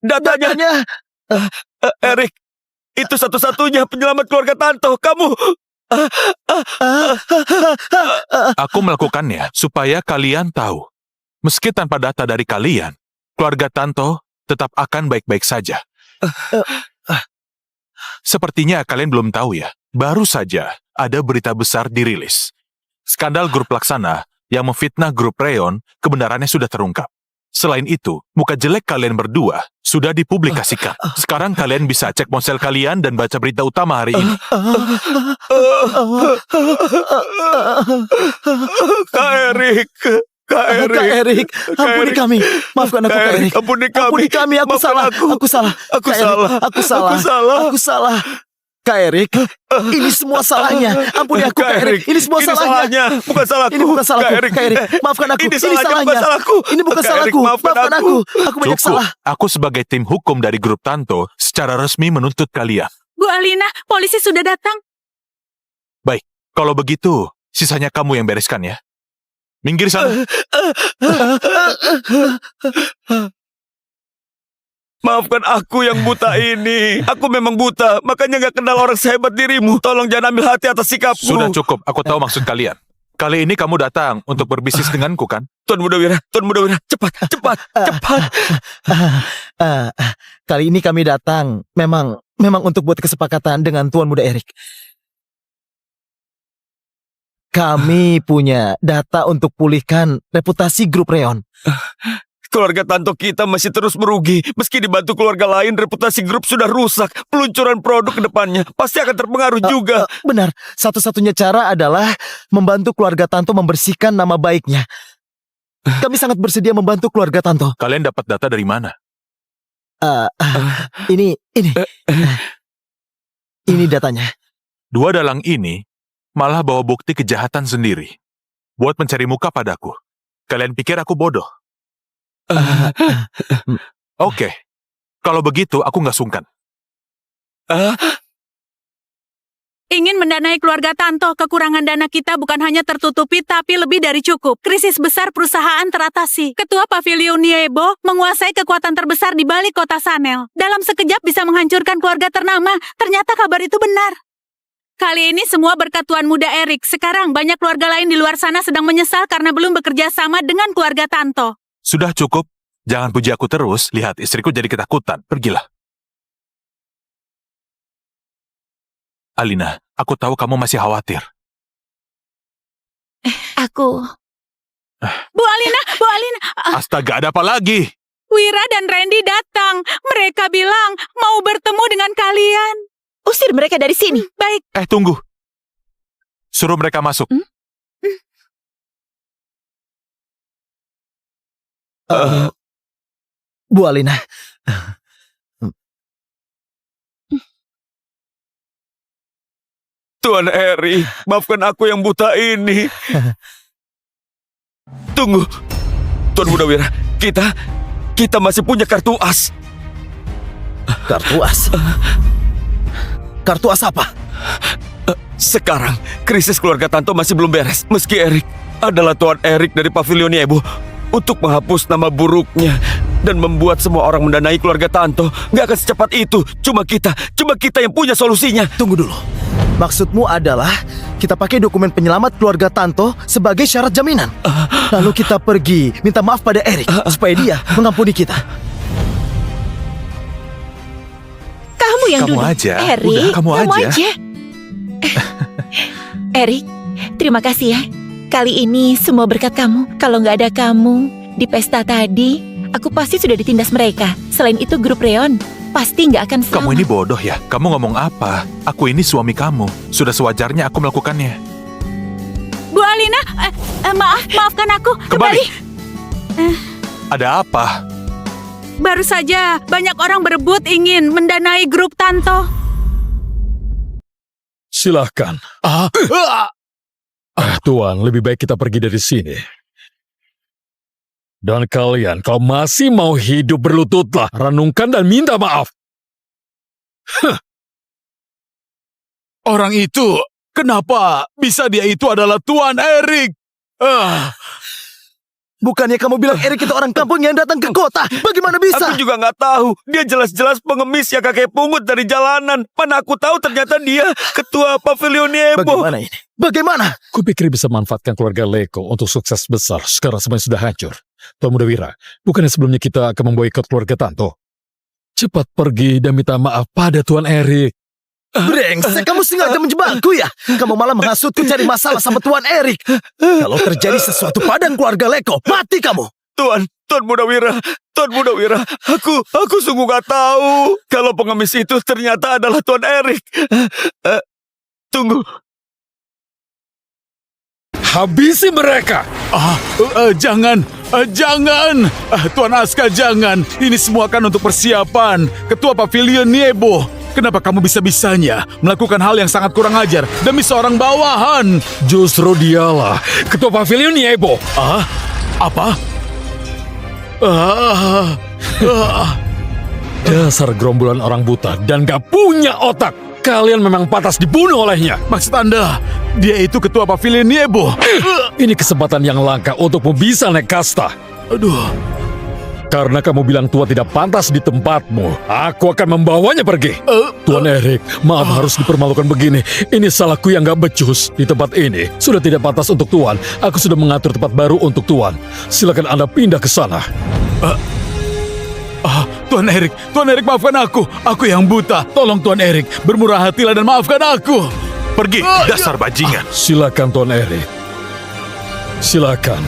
Datanya. Erik, Itu satu-satunya penyelamat keluarga Tanto. Kamu... Aku melakukannya supaya kalian tahu. Meski tanpa data dari kalian, keluarga Tanto tetap akan baik-baik saja. Sepertinya kalian belum tahu ya, baru saja ada berita besar dirilis. Skandal grup Laksana yang memfitnah grup Reon kebenarannya sudah terungkap. Selain itu, muka jelek kalian berdua sudah dipublikasikan. Sekarang kalian bisa cek ponsel kalian dan baca berita utama hari ini. Kak Erik. Kak Erik, ampuni kami. Maafkan aku, Kak Erik. Ampuni kami. Aku salah. Aku salah. Kak Erik, ini semua salahnya. Ampuni aku, Kak Erik. Ini semua salahnya. Bukan salahku. Ini bukan salahku, Kak Erik. Maafkan aku. Ini salahnya. Bukan salahku. Ini bukan salahku. Maafkan aku. Aku banyak Cukup. salah. Aku sebagai tim hukum dari grup Tanto secara resmi menuntut kalian. Bu Alina, polisi sudah datang. Baik, kalau begitu, sisanya kamu yang bereskan ya. Minggir sana. Maafkan aku yang buta ini. Aku memang buta, makanya gak kenal orang sehebat dirimu. Tolong jangan ambil hati atas sikapku. Sudah cukup, aku tahu maksud kalian. Kali ini kamu datang untuk berbisnis denganku kan? Tuan Muda Wira, cepat. Kali ini kami datang memang untuk buat kesepakatan dengan Tuan Muda Erik. Kami punya data untuk pulihkan reputasi grup Reon. Keluarga Tanto kita masih terus merugi. Meski dibantu keluarga lain, reputasi grup sudah rusak. Peluncuran produk ke depannya pasti akan terpengaruh juga. Benar, satu-satunya cara adalah membantu keluarga Tanto membersihkan nama baiknya. Kami sangat bersedia membantu keluarga Tanto. Kalian dapat data dari mana? Ini datanya. Dua dalang ini malah bawa bukti kejahatan sendiri. Buat mencari muka padaku. Kalian pikir aku bodoh? Oke. Kalau begitu aku nggak sungkan. Ingin mendanai keluarga Tanto, kekurangan dana kita bukan hanya tertutupi tapi lebih dari cukup. Krisis besar perusahaan teratasi. Ketua Pavilion Niebo menguasai kekuatan terbesar di balik kota Sanel. Dalam sekejap bisa menghancurkan keluarga ternama. Ternyata kabar itu benar. Kali ini semua berkat Tuan Muda Erik. Sekarang banyak keluarga lain di luar sana sedang menyesal karena belum bekerja sama dengan keluarga Tanto. Sudah cukup. Jangan puji aku terus. Lihat, istriku jadi ketakutan. Pergilah. Alina, aku tahu kamu masih khawatir. Aku... Bu Alina. Astaga, ada apa lagi? Wira dan Randy datang. Mereka bilang mau bertemu dengan kalian. Usir mereka dari sini. Baik. Tunggu. Suruh mereka masuk. Bu Alina. Tuan Erik, maafkan aku yang buta ini. Tunggu. Tuan Muda Wira, kita masih punya kartu as. Kartu as? Kartu as apa? Sekarang, krisis keluarga Tanto masih belum beres. Meski Erik adalah Tuan Erik dari Pavilion Niebo, untuk menghapus nama buruknya dan membuat semua orang mendanai keluarga Tanto, gak akan secepat itu. Cuma kita yang punya solusinya. Tunggu dulu. Maksudmu adalah kita pakai dokumen penyelamat keluarga Tanto sebagai syarat jaminan. Lalu kita pergi minta maaf pada Erik supaya dia mengampuni kita. Kamu yang Kamu duduk. aja. Erik, Udah, kamu aja. Erik, terima kasih ya. Kali ini semua berkat kamu. Kalau nggak ada kamu di pesta tadi, aku pasti sudah ditindas mereka. Selain itu grup Reon pasti nggak akan selamat. Kamu ini bodoh ya? Kamu ngomong apa? Aku ini suami kamu. Sudah sewajarnya aku melakukannya. Bu Alina, maafkan aku. Kembali. Ada apa? Baru saja banyak orang berebut ingin mendanai grup Tanto. Silahkan. Tuan, lebih baik kita pergi dari sini. Dan kalian, kalau masih mau hidup berlututlah, renungkan dan minta maaf. Orang itu, kenapa bisa dia itu adalah Tuan Erik? Bukannya kamu bilang Erik itu orang kampung yang datang ke kota? Bagaimana bisa? Aku juga nggak tahu. Dia jelas-jelas pengemis yang kakek pungut dari jalanan. Mana aku tahu ternyata dia ketua Pavilion Niebo. Bagaimana ini? Bagaimana? Kupikir bisa manfaatkan keluarga Leko untuk sukses besar. Sekarang semuanya sudah hancur. Tuan Muda Wira, bukannya sebelumnya kita akan memboikot keluarga Tanto? Cepat pergi dan minta maaf pada Tuan Erik. Brengsek, kamu sengaja menjebakku ya? Kamu malah menghasutku cari masalah sama Tuan Erik. Kalau terjadi sesuatu pada keluarga Leko, mati kamu. Tuan Muda Wira, aku sungguh gak tahu kalau pengemis itu ternyata adalah Tuan Erik. Tunggu. Habisi mereka. Jangan. Tuan Aska, jangan. Ini semua kan untuk persiapan Ketua Pavilion Niebo. Kenapa kamu bisa-bisanya melakukan hal yang sangat kurang ajar demi seorang bawahan? Justru dialah Ketua Pavilion Niebo. Apa? Dasar gerombolan orang buta dan gak punya otak. Kalian memang pantas dibunuh olehnya. Maksud Anda, dia itu Ketua Pavilion Niebo. Ini kesempatan yang langka untukmu bisa naik kasta. Aduh. Karena kamu bilang Tuan tidak pantas di tempatmu, aku akan membawanya pergi. Tuan Erik, maaf harus dipermalukan begini. Ini salahku yang gak becus. Di tempat ini sudah tidak pantas untuk Tuan. Aku sudah mengatur tempat baru untuk Tuan. Silakan Anda pindah ke sana. Tuan Erik maafkan aku. Aku yang buta. Tolong Tuan Erik, bermurah hatilah dan maafkan aku. Pergi, dasar bajingan. Silakan Tuan Erik. Silakan.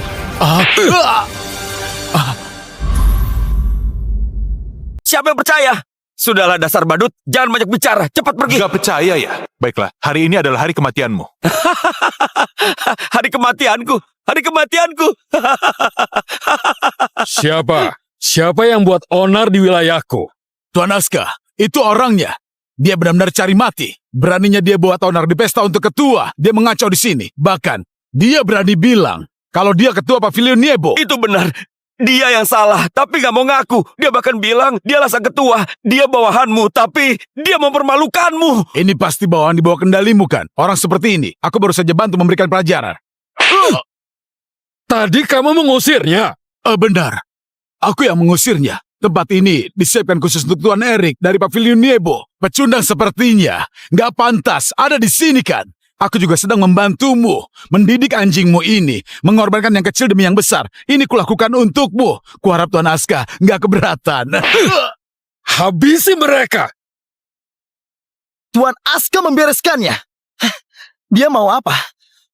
Siapa yang percaya? Sudahlah dasar badut, jangan banyak bicara. Cepat pergi. Gak percaya ya? Baiklah, hari ini adalah hari kematianmu. Hari kematianku. Siapa yang buat onar di wilayahku? Tuan Aska, itu orangnya. Dia benar-benar cari mati. Beraninya dia buat onar di pesta untuk ketua. Dia mengacau di sini. Bahkan, dia berani bilang kalau dia ketua Pavilion Niebo. Itu benar. Dia yang salah, tapi gak mau ngaku. Dia bahkan bilang, dialah sang ketua. Dia bawahanmu, tapi dia mempermalukanmu. Ini pasti bawahan di bawah kendalimu kan? Orang seperti ini, aku baru saja bantu memberikan pelajaran. Tadi kamu mengusirnya? Benar. Aku yang mengusirnya. Tempat ini disiapkan khusus untuk Tuan Erik dari Pavilion Niebo. Pecundang sepertinya gak pantas ada di sini kan? Aku juga sedang membantumu, mendidik anjingmu ini, mengorbankan yang kecil demi yang besar. Ini kulakukan untukmu. Kuharap Tuan Aska nggak keberatan. Habisi mereka! Tuan Aska membereskannya. Dia mau apa?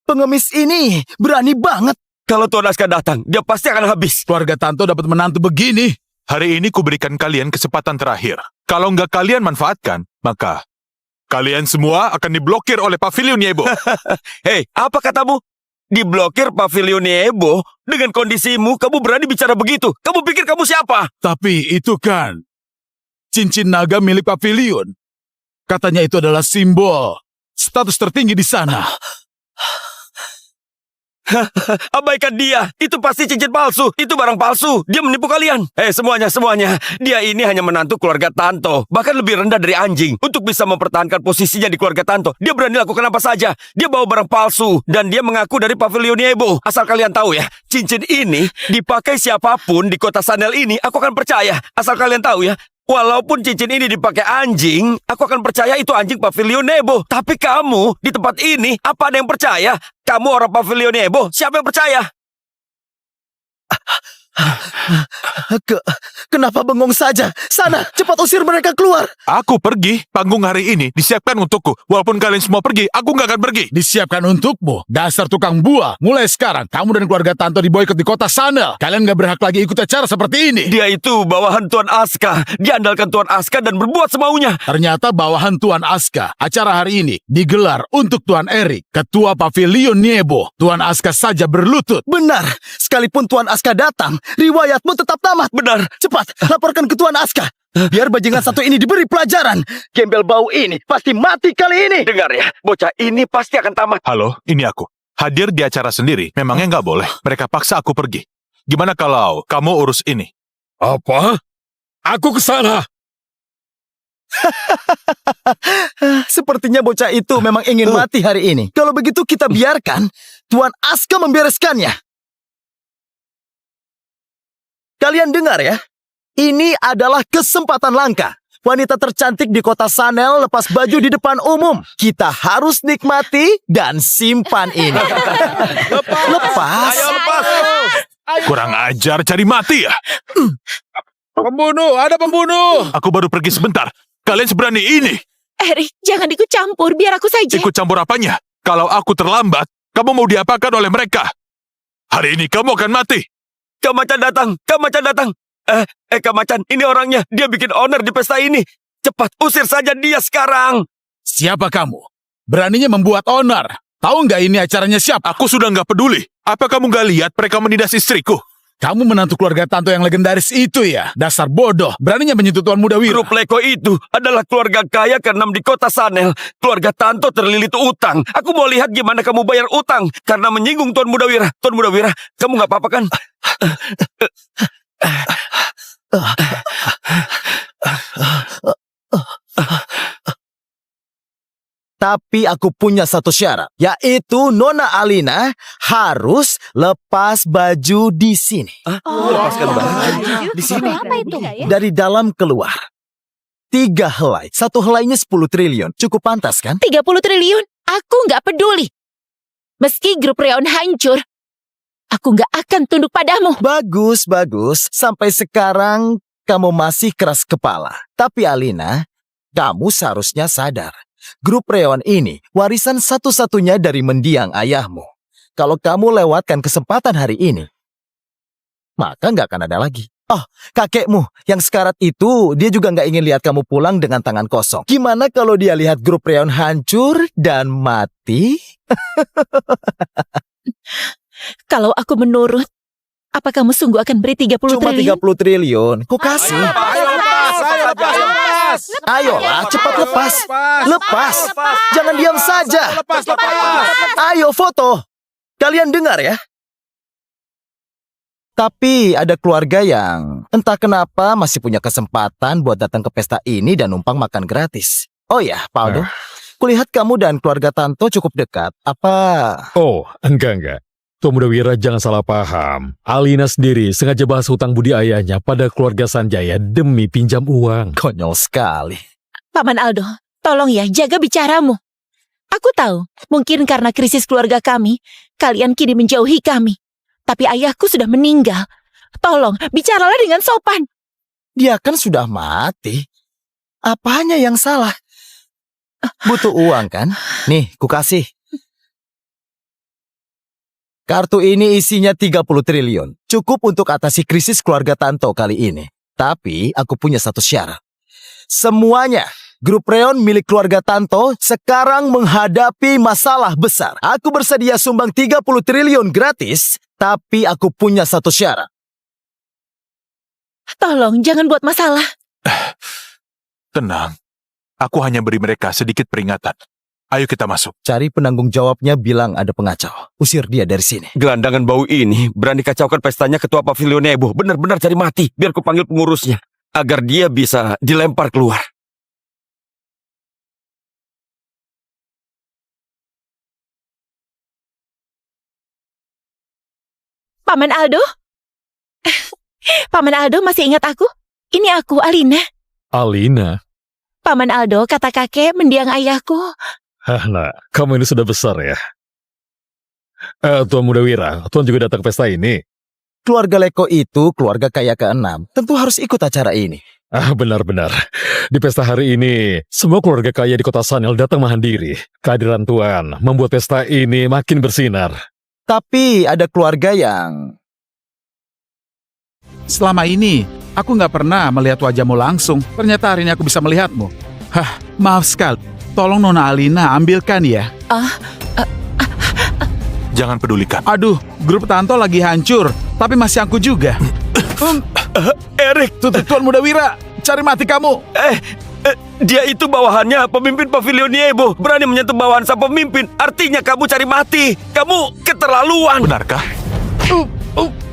Pengemis ini berani banget. Kalau Tuan Aska datang, dia pasti akan habis. Keluarga Tanto dapat menantu begini. Hari ini kuberikan kalian kesempatan terakhir. Kalau nggak kalian manfaatkan, maka kalian semua akan diblokir oleh Pavilion Niebo. Hei, apa katamu? Diblokir Pavilion Niebo? Dengan kondisimu, kamu berani bicara begitu? Kamu pikir kamu siapa? Tapi itu kan cincin naga milik Pavilion. Katanya itu adalah simbol status tertinggi di sana. Abaikan dia. Itu pasti cincin palsu. Itu barang palsu. Dia menipu kalian. Semuanya. Dia ini hanya menantu keluarga Tanto. Bahkan lebih rendah dari anjing. Untuk bisa mempertahankan posisinya di keluarga Tanto, dia berani lakukan apa saja. Dia bawa barang palsu. Dan dia mengaku dari Pavilion Niebo. Asal kalian tahu ya, cincin ini dipakai siapapun di kota Sanel ini, aku akan percaya. Asal kalian tahu ya, walaupun cincin ini dipakai anjing, aku akan percaya itu anjing Pavilion Niebo. Tapi kamu, di tempat ini, apa ada yang percaya? Kamu orang Pavilion Niebo, siapa yang percaya? Kenapa bengong saja? Sana, cepat usir mereka keluar. Aku pergi. Panggung hari ini disiapkan untukku. Walaupun kalian semua pergi, aku nggak akan pergi. Disiapkan untukmu? Dasar tukang buah. Mulai sekarang, kamu dan keluarga Tanto diboikot di kota Sanel. Kalian nggak berhak lagi ikut acara seperti ini. Dia itu bawahan Tuan Aska. Dia andalkan Tuan Aska dan berbuat semaunya. Ternyata bawahan Tuan Aska. Acara hari ini digelar untuk Tuan Erik, ketua Pavilion Niebo. Tuan Aska saja berlutut. Benar. Sekalipun Tuan Aska datang, riwayatmu tetap tamat. Benar. Cepat, laporkan ke Tuan Aska. Biar bajingan satu ini diberi pelajaran. Gembel bau ini pasti mati kali ini. Dengar ya, bocah ini pasti akan tamat. Halo, ini aku. Hadir di acara sendiri, memangnya nggak boleh. Mereka paksa aku pergi. Gimana kalau kamu urus ini? Apa? Aku ke sana. Sepertinya bocah itu memang ingin mati hari ini. Kalau begitu kita biarkan Tuan Aska membereskannya. kalian dengar ya. Ini adalah kesempatan langka. Wanita tercantik di kota Sanel lepas baju di depan umum. Kita harus nikmati dan simpan ini. Lepas. Ayo lepas. Kurang ajar, cari mati ya. Pembunuh, ada pembunuh. Aku baru pergi sebentar. Kalian seberani ini. Erik, jangan ikut campur, biar aku saja. Ikut campur apanya? Kalau aku terlambat, kamu mau diapakan oleh mereka? Hari ini kamu akan mati. Kak Macan datang, Kak Macan datang. Kak Macan, ini orangnya. Dia bikin onar di pesta ini. Cepat, usir saja dia sekarang. Siapa kamu? Beraninya membuat onar. Tahu nggak ini acaranya siapa? Aku sudah nggak peduli. Apa kamu nggak lihat mereka menindas istriku? Kamu menantu keluarga Tanto yang legendaris itu ya? Dasar bodoh. Beraninya menyentuh Tuan Muda Wira. Grup Leko itu adalah keluarga kaya ke-6 di kota Sanel. Keluarga Tanto terlilit utang. Aku mau lihat gimana kamu bayar utang. Karena menyinggung Tuan Muda Wira. Tuan Muda Wira, kamu nggak apa-apa kan? Tapi aku punya satu syarat, yaitu Nona Alina harus lepas baju di sini. Lepaskan baju di sini. Apa itu? Dari dalam keluar. 3 helai. 1 helainya 10 triliun. Cukup pantas kan? 30 triliun? Aku nggak peduli. Meski grup Reon hancur, aku nggak akan tunduk padamu. Bagus, bagus. Sampai sekarang kamu masih keras kepala. Tapi Alina, kamu seharusnya sadar. Grup Reon ini warisan satu-satunya dari mendiang ayahmu. Kalau kamu lewatkan kesempatan hari ini, maka nggak akan ada lagi. Oh, kakekmu yang sekarat itu, dia juga nggak ingin lihat kamu pulang dengan tangan kosong. Gimana kalau dia lihat grup Reon hancur dan mati? Kalau aku menurut, apa kamu sungguh akan beri 30 Cuma triliun? 30 triliun. Kok kasih? Ayolah, cepat lepas. Lepas. Jangan diam saja. Ayo foto. Kalian dengar ya? Tapi ada keluarga yang entah kenapa masih punya kesempatan buat datang ke pesta ini dan numpang makan gratis. Oh ya, Paldo. Kulihat kamu dan keluarga Tanto cukup dekat. Apa? Oh, enggak. Tuan Muda Wira jangan salah paham. Alina sendiri sengaja bahas hutang budi ayahnya pada keluarga Sanjaya demi pinjam uang. Konyol sekali. Paman Aldo, tolong ya jaga bicaramu. Aku tahu, mungkin karena krisis keluarga kami, kalian kini menjauhi kami. Tapi ayahku sudah meninggal. Tolong, bicaralah dengan sopan. Dia kan sudah mati. Apanya yang salah? Butuh uang kan? Nih, kukasih. Kartu ini isinya 30 triliun. Cukup untuk atasi krisis keluarga Tanto kali ini. Tapi aku punya satu syarat. Semuanya, grup Reon milik keluarga Tanto sekarang menghadapi masalah besar. Aku bersedia sumbang 30 triliun gratis, tapi aku punya satu syarat. Tolong, jangan buat masalah. Tenang. Aku hanya beri mereka sedikit peringatan. Ayo kita masuk. Cari penanggung jawabnya, bilang ada pengacau. Usir dia dari sini. Gelandangan bau ini berani kacaukan pestanya ketua Pavilion Nebo. Benar-benar cari mati. Biar ku panggil pengurusnya. Agar dia bisa dilempar keluar. Paman Aldo? Paman Aldo masih ingat aku? Ini aku, Alina. Alina? Paman Aldo, kata kakek mendiang ayahku. Nah, kamu ini sudah besar ya. Tuan Muda Wira, Tuan juga datang ke pesta ini. Keluarga Leko itu keluarga kaya ke-6. Tentu harus ikut acara ini. Benar-benar. Di pesta hari ini, semua keluarga kaya di kota Sanel datang mandiri. Kehadiran Tuan membuat pesta ini makin bersinar. Tapi ada keluarga yang... Selama ini, aku nggak pernah melihat wajahmu langsung. Ternyata hari ini aku bisa melihatmu. Maaf sekali. Tolong Nona Alina ambilkan ya. Jangan pedulikan. Aduh, grup Tanto lagi hancur. Tapi masih aku juga. Erik, Tuan Muda Wira, cari mati kamu. Dia itu bawahannya pemimpin Pavilion Nebo. Berani menyentuh bawahan sang pemimpin. Artinya kamu cari mati. Kamu keterlaluan. Benarkah?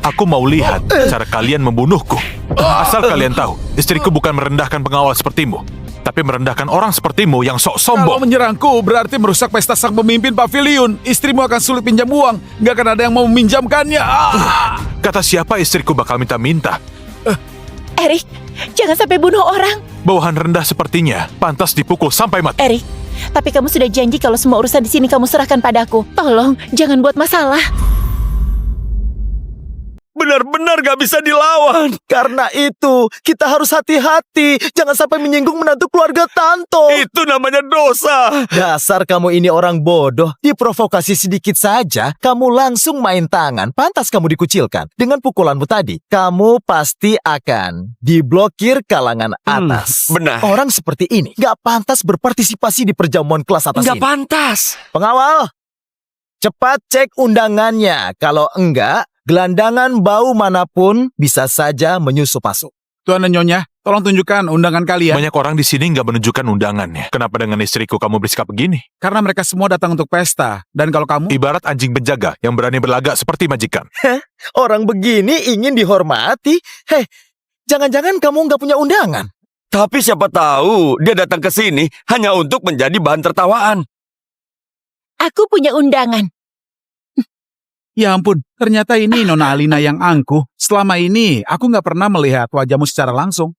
Aku mau lihat cara kalian membunuhku. Asal kalian tahu, istriku bukan merendahkan pengawal sepertimu, tapi merendahkan orang sepertimu yang sok sombong. Kalau menyerangku berarti merusak pesta sang pemimpin pavilion. Istrimu akan sulit pinjam uang. Nggak akan ada yang mau meminjamkannya. Kata siapa istriku bakal minta-minta? Erik, jangan sampai bunuh orang. Bawahan rendah sepertinya, pantas dipukul sampai mati. Erik, tapi kamu sudah janji kalau semua urusan di sini kamu serahkan padaku. Tolong, jangan buat masalah. Benar-benar gak bisa dilawan. Karena itu, kita harus hati-hati. Jangan sampai menyinggung menantu keluarga Tanto. Itu namanya dosa. Dasar kamu ini orang bodoh. Diprovokasi sedikit saja, kamu langsung main tangan. Pantas kamu dikucilkan. Dengan pukulanmu tadi, kamu pasti akan diblokir kalangan atas. Benar. Orang seperti ini gak pantas berpartisipasi di perjamuan kelas atas Gak ini. pantas. Pengawal, cepat cek undangannya. Kalau enggak, gelandangan bau manapun bisa saja menyusup masuk. Tuan dan Nyonya, tolong tunjukkan undangan kalian. Banyak orang di sini nggak menunjukkan undangannya. Kenapa dengan istriku kamu bersikap begini? Karena mereka semua datang untuk pesta. Dan kalau kamu... Ibarat anjing penjaga yang berani berlagak seperti majikan. Orang begini ingin dihormati. Jangan-jangan kamu nggak punya undangan. Tapi siapa tahu dia datang ke sini hanya untuk menjadi bahan tertawaan. Aku punya undangan. Ya ampun, ternyata ini Nona Alina yang angkuh. Selama ini, aku nggak pernah melihat wajahmu secara langsung.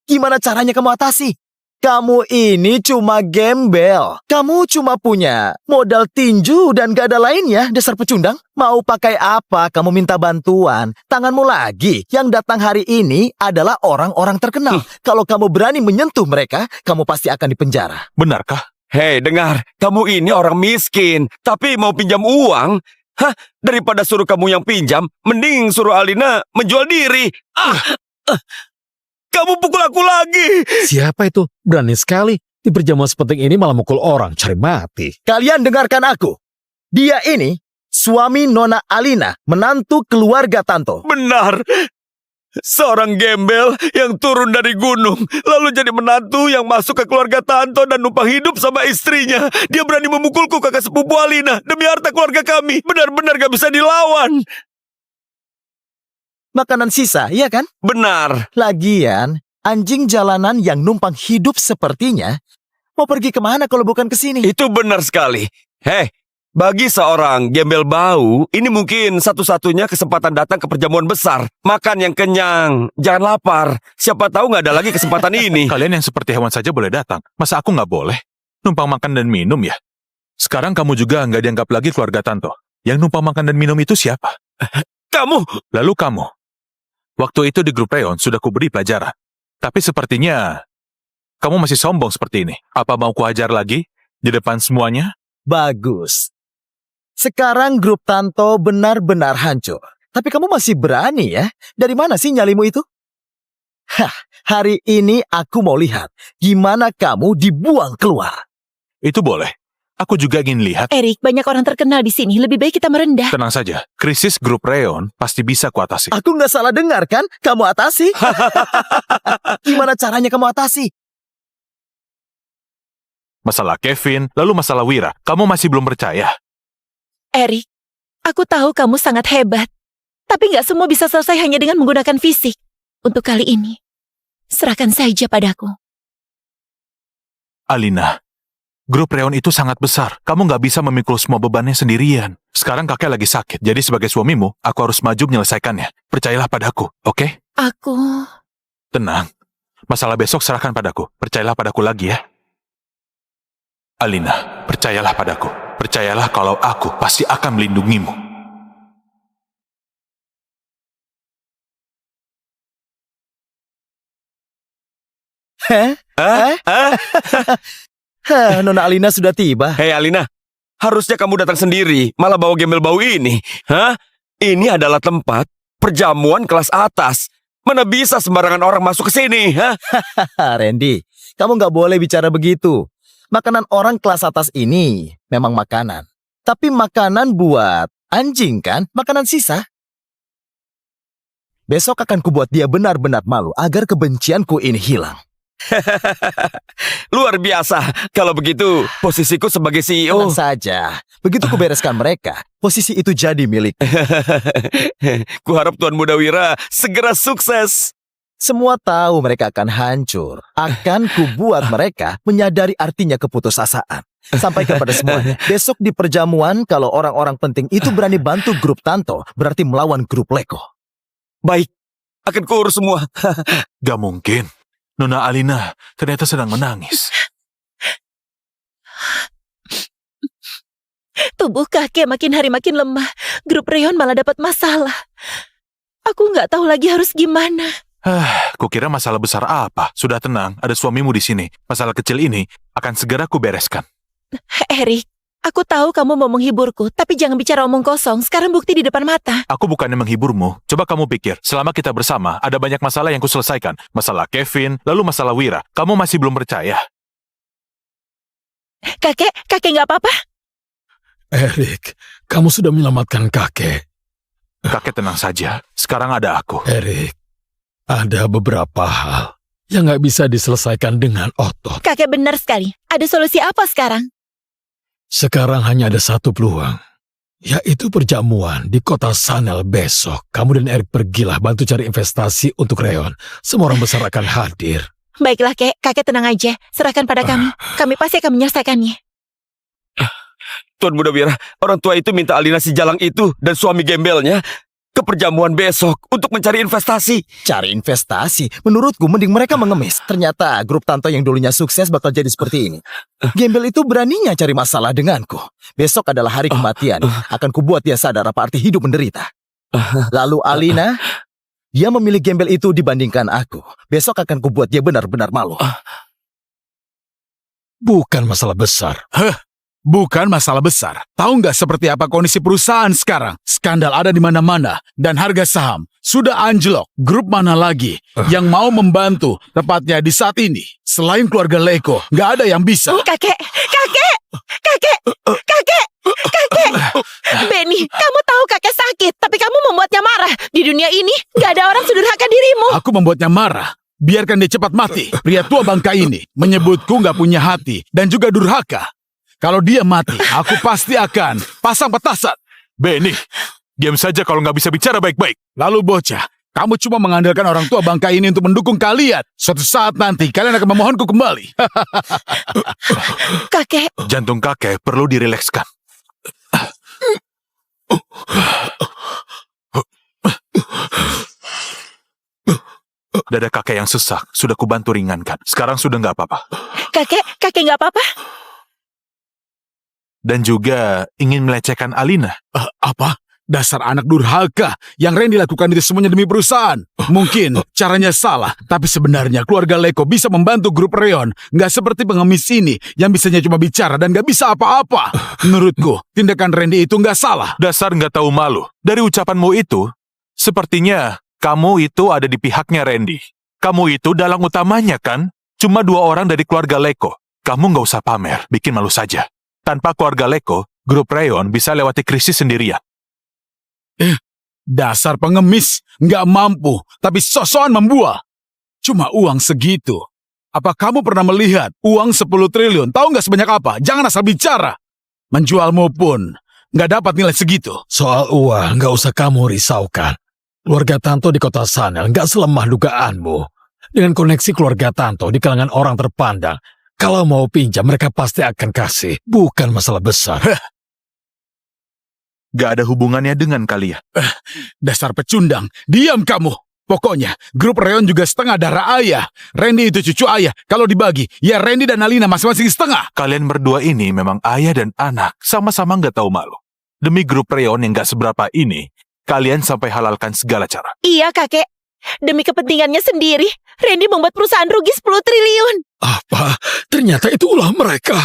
Gimana caranya kamu atasi? Kamu ini cuma gembel. Kamu cuma punya modal tinju dan gak ada lainnya, dasar pecundang. Mau pakai apa kamu minta bantuan? Tanganmu lagi. Yang datang hari ini adalah orang-orang terkenal. Kalau kamu berani menyentuh mereka, kamu pasti akan dipenjara. Benarkah? Hei, dengar, kamu ini orang miskin, tapi mau pinjam uang? Daripada suruh kamu yang pinjam, mending suruh Alina menjual diri. Kamu pukul aku lagi. Siapa itu? Berani sekali. Di perjamuan sepenting ini malah mukul orang, cari mati. Kalian dengarkan aku. Dia ini suami Nona Alina, menantu keluarga Tanto. Benar. Seorang gembel yang turun dari gunung, lalu jadi menantu yang masuk ke keluarga Tanto dan numpang hidup sama istrinya. Dia berani memukulku, kakak sepupu Alina, demi harta keluarga kami. Benar-benar gak bisa dilawan. Makanan sisa, iya kan? Benar. Lagian, anjing jalanan yang numpang hidup sepertinya, mau pergi kemana kalau bukan ke sini? Itu benar sekali. Hei, bagi seorang gembel bau, ini mungkin satu-satunya kesempatan datang ke perjamuan besar. Makan yang kenyang, jangan lapar. Siapa tahu nggak ada lagi kesempatan ini. Kalian yang seperti hewan saja boleh datang. Masa aku nggak boleh? Numpang makan dan minum ya? Sekarang kamu juga nggak dianggap lagi keluarga Tanto. Yang numpang makan dan minum itu siapa? Kamu. Lalu kamu. Waktu itu di grup Reon sudah kuberi pelajaran. Tapi sepertinya kamu masih sombong seperti ini. Apa mau kuajar lagi di depan semuanya? Bagus. Sekarang grup Tanto benar-benar hancur. Tapi kamu masih berani ya? Dari mana sih nyalimu itu? Hari ini aku mau lihat gimana kamu dibuang keluar. Itu boleh. Aku juga ingin lihat. Erik, banyak orang terkenal di sini. Lebih baik kita merendah. Tenang saja. Krisis grup Reon pasti bisa kuatasi. Aku nggak salah dengar kan? Kamu atasi. Gimana caranya kamu atasi? Masalah Kevin, lalu masalah Wira. Kamu masih belum percaya? Erik, aku tahu kamu sangat hebat. Tapi nggak semua bisa selesai hanya dengan menggunakan fisik. Untuk kali ini, serahkan saja padaku. Alina, grup Reon itu sangat besar. Kamu nggak bisa memikul semua bebannya sendirian. Sekarang kakek lagi sakit. Jadi sebagai suamimu, aku harus maju menyelesaikannya. Percayalah padaku, oke? Aku... Tenang. Masalah besok serahkan padaku. Percayalah padaku lagi ya. Alina, percayalah padaku. Percayalah kalau aku pasti akan melindungimu. Nona Alina sudah tiba. Hei Alina, harusnya kamu datang sendiri, malah bawa gembel bau ini. Ini adalah tempat perjamuan kelas atas. Mana bisa sembarangan orang masuk ke sini, Randy, kamu nggak boleh bicara begitu. Makanan orang kelas atas ini memang makanan. Tapi makanan buat anjing kan? Makanan sisa. Besok akan kubuat dia benar-benar malu agar kebencianku ini hilang. Luar biasa. Kalau begitu, posisiku sebagai CEO. Tenang saja. Begitu kubereskan mereka, posisi itu jadi milik. Kuharap Tuan Muda Wira segera sukses. Semua tahu mereka akan hancur. Akan kubuat mereka menyadari artinya keputusasaan. Sampai kepada semuanya. Besok di perjamuan, kalau orang-orang penting itu berani bantu grup Tanto, berarti melawan grup Leko. Baik, akan kuurus semua. Gak mungkin. Nona Alina ternyata sedang menangis. Tubuh kakek makin hari makin lemah. Grup Reon malah dapat masalah. Aku nggak tahu lagi harus gimana. Kukira masalah besar apa. Sudah tenang, ada suamimu di sini. Masalah kecil ini akan segera kubereskan. Erik, aku tahu kamu mau menghiburku, tapi jangan bicara omong kosong. Sekarang bukti di depan mata. Aku bukannya menghiburmu. Coba kamu pikir, selama kita bersama, ada banyak masalah yang kuselesaikan. Masalah Kevin, lalu masalah Wira. Kamu masih belum percaya? Kakek nggak apa-apa? Erik, kamu sudah menyelamatkan kakek. Kakek tenang saja, sekarang ada aku. Erik, ada beberapa hal yang nggak bisa diselesaikan dengan otot. Kakek benar sekali. Ada solusi apa sekarang? Sekarang hanya ada satu peluang, yaitu perjamuan di kota Sanel besok. Kamu dan Erik pergilah bantu cari investasi untuk Reon. Semua orang besar akan hadir. Baiklah, kakek tenang aja. Serahkan pada kami. Kami pasti akan menyelesaikannya. Tuan Muda Wira, orang tua itu minta Alina si Jalang itu dan suami gembelnya ke perjamuan besok untuk mencari investasi. Cari investasi? Menurutku mending mereka mengemis. Ternyata grup Tanto yang dulunya sukses bakal jadi seperti ini. Gembel itu beraninya cari masalah denganku. Besok adalah hari kematian. Akan kubuat dia sadar apa arti hidup menderita. Lalu Alina, dia memilih gembel itu dibandingkan aku. Besok akan kubuat dia benar-benar malu. Bukan masalah besar. Bukan masalah besar. Tahu nggak seperti apa kondisi perusahaan sekarang? Skandal ada di mana-mana dan harga saham sudah anjlok. Grup mana lagi yang mau membantu tepatnya di saat ini? Selain keluarga Leko, nggak ada yang bisa. Kakek! Benny, kamu tahu kakek sakit, tapi kamu membuatnya marah. Di dunia ini, nggak ada orang sedurhaka dirimu. Aku membuatnya marah. Biarkan dia cepat mati. Pria tua bangka ini menyebutku nggak punya hati dan juga durhaka. Kalau dia mati, aku pasti akan pasang petasan. Benny, diam saja kalau nggak bisa bicara baik-baik. Lalu bocah, kamu cuma mengandalkan orang tua bangka ini untuk mendukung kalian. Suatu saat nanti kalian akan memohonku kembali. Kakek. Jantung kakek perlu dirilekskan. Dada kakek yang sesak sudah kubantu ringankan. Sekarang sudah nggak apa-apa. Kakek nggak apa-apa? Dan juga ingin melecehkan Alina. Apa? Dasar anak durhaka. Yang Randy lakukan itu semuanya demi perusahaan. Mungkin caranya salah, tapi sebenarnya keluarga Leko bisa membantu grup Reon. Nggak seperti pengemis ini yang bisanya cuma bicara dan nggak bisa apa-apa. Menurutku, tindakan Randy itu nggak salah. Dasar nggak tahu malu. Dari ucapanmu itu, sepertinya kamu itu ada di pihaknya Randy. Kamu itu dalang utamanya kan? Cuma 2 orang dari keluarga Leko. Kamu nggak usah pamer, bikin malu saja. Tanpa keluarga Leko, grup Reon bisa lewati krisis sendirian. Dasar pengemis, nggak mampu, tapi sosokan membual. Cuma uang segitu. Apa kamu pernah melihat uang 10 triliun? Tahu nggak sebanyak apa? Jangan asal bicara. Menjualmu pun nggak dapat nilai segitu. Soal uang, nggak usah kamu risaukan. Keluarga Tanto di kota Sanel nggak selemah dugaanmu. Dengan koneksi keluarga Tanto di kalangan orang terpandang, kalau mau pinjam, mereka pasti akan kasih. Bukan masalah besar. Gak ada hubungannya dengan kalian. Dasar pecundang. Diam kamu. Pokoknya, grup Reon juga setengah darah ayah. Randy itu cucu ayah. Kalau dibagi, ya Randy dan Alina masing-masing setengah. Kalian berdua ini memang ayah dan anak. Sama-sama gak tahu malu. Demi grup Reon yang gak seberapa ini, kalian sampai halalkan segala cara. Iya, kakek. Demi kepentingannya sendiri, Randy membuat perusahaan rugi 10 triliun. Apa? Ternyata itu ulah mereka.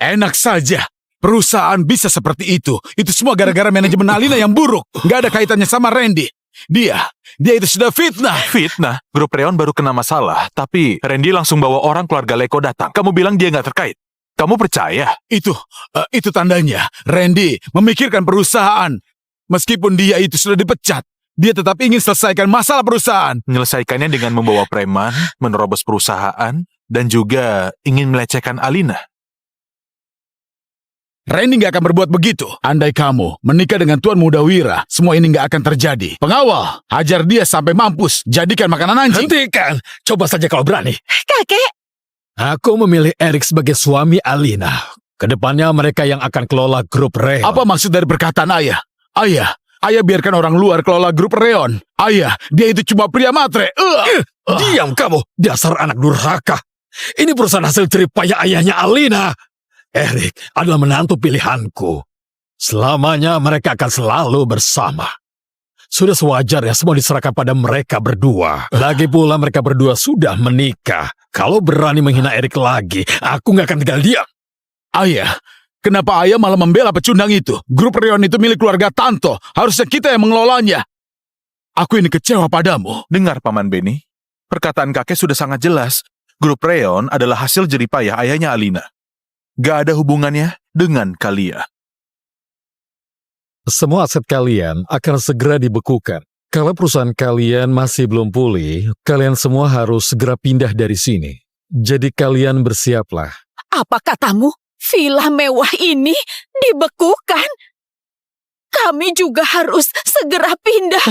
Enak saja. Perusahaan bisa seperti itu. Itu semua gara-gara manajemen Alina yang buruk. Gak ada kaitannya sama Randy. Dia itu sudah fitnah. Fitnah? Grup Reon baru kena masalah, tapi Randy langsung bawa orang keluarga Leko datang. Kamu bilang dia gak terkait. Kamu percaya? Itu tandanya. Randy memikirkan perusahaan. Meskipun dia itu sudah dipecat, dia tetap ingin selesaikan masalah perusahaan. Menyelesaikannya dengan membawa preman, menerobos perusahaan, dan juga ingin melecehkan Alina. Randy nggak akan berbuat begitu. Andai kamu menikah dengan Tuan Muda Wira, semua ini nggak akan terjadi. Pengawal, hajar dia sampai mampus. Jadikan makanan anjing. Hentikan. Coba saja kalau berani. Kakek. Aku memilih Erik sebagai suami Alina. Kedepannya mereka yang akan kelola grup Reon. Apa maksud dari perkataan ayah? Ayah, Ayah biarkan orang luar kelola grup Reon. Ayah, dia itu cuma pria matre. Diam kamu, dasar anak durhaka. Ini perusahaan hasil jerih payah ayahnya Alina. Erik adalah menantu pilihanku. Selamanya mereka akan selalu bersama. Sudah sewajarnya semua diserahkan pada mereka berdua. Lagi pula mereka berdua sudah menikah. Kalau berani menghina Erik lagi, aku nggak akan tinggal diam. Ayah, kenapa ayah malah membela pecundang itu? Grup Reon itu milik keluarga Tanto. Harusnya kita yang mengelolanya. Aku ini kecewa padamu. Dengar, Paman Beni. Perkataan kakek sudah sangat jelas. Grup Reon adalah hasil jerih payah ayahnya Alina. Gak ada hubungannya dengan kalian. Semua aset kalian akan segera dibekukan. Kalau perusahaan kalian masih belum pulih, kalian semua harus segera pindah dari sini. Jadi kalian bersiaplah. Apa katamu? Villa mewah ini dibekukan? Kami juga harus segera pindah.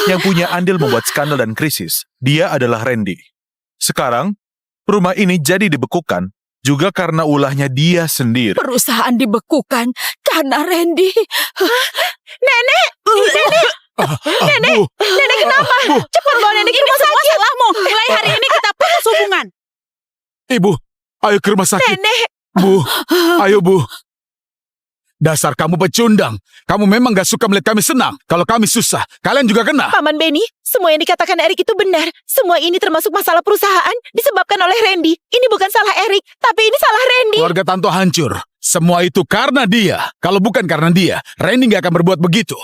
Yang punya andil membuat skandal dan krisis, dia adalah Randy. Sekarang, rumah ini jadi dibekukan juga karena ulahnya dia sendiri. Perusahaan dibekukan karena Randy. Nenek! Nenek! Nenek kenapa? Cepat bawa nenek ke rumah sakit. Ini salahmu. Mulai hari ini kita putus hubungan. Ibu, ayo ke rumah sakit. Nenek! Bu, ayo Bu. Dasar kamu pecundang. Kamu memang gak suka melihat kami senang. Kalau kami susah, kalian juga kena. Paman Beni, semua yang dikatakan Erik itu benar. Semua ini termasuk masalah perusahaan disebabkan oleh Randy. Ini bukan salah Erik, tapi ini salah Randy. Keluarga Tanto hancur. Semua itu karena dia. Kalau bukan karena dia, Randy gak akan berbuat begitu.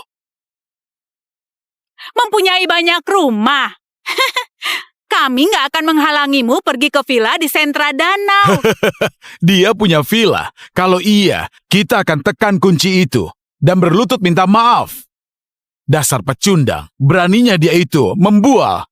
Mempunyai banyak rumah. Kami nggak akan menghalangimu pergi ke villa di sentra danau. Dia punya villa. Kalau iya, kita akan tekan kunci itu dan berlutut minta maaf. Dasar pecundang, beraninya dia itu membual.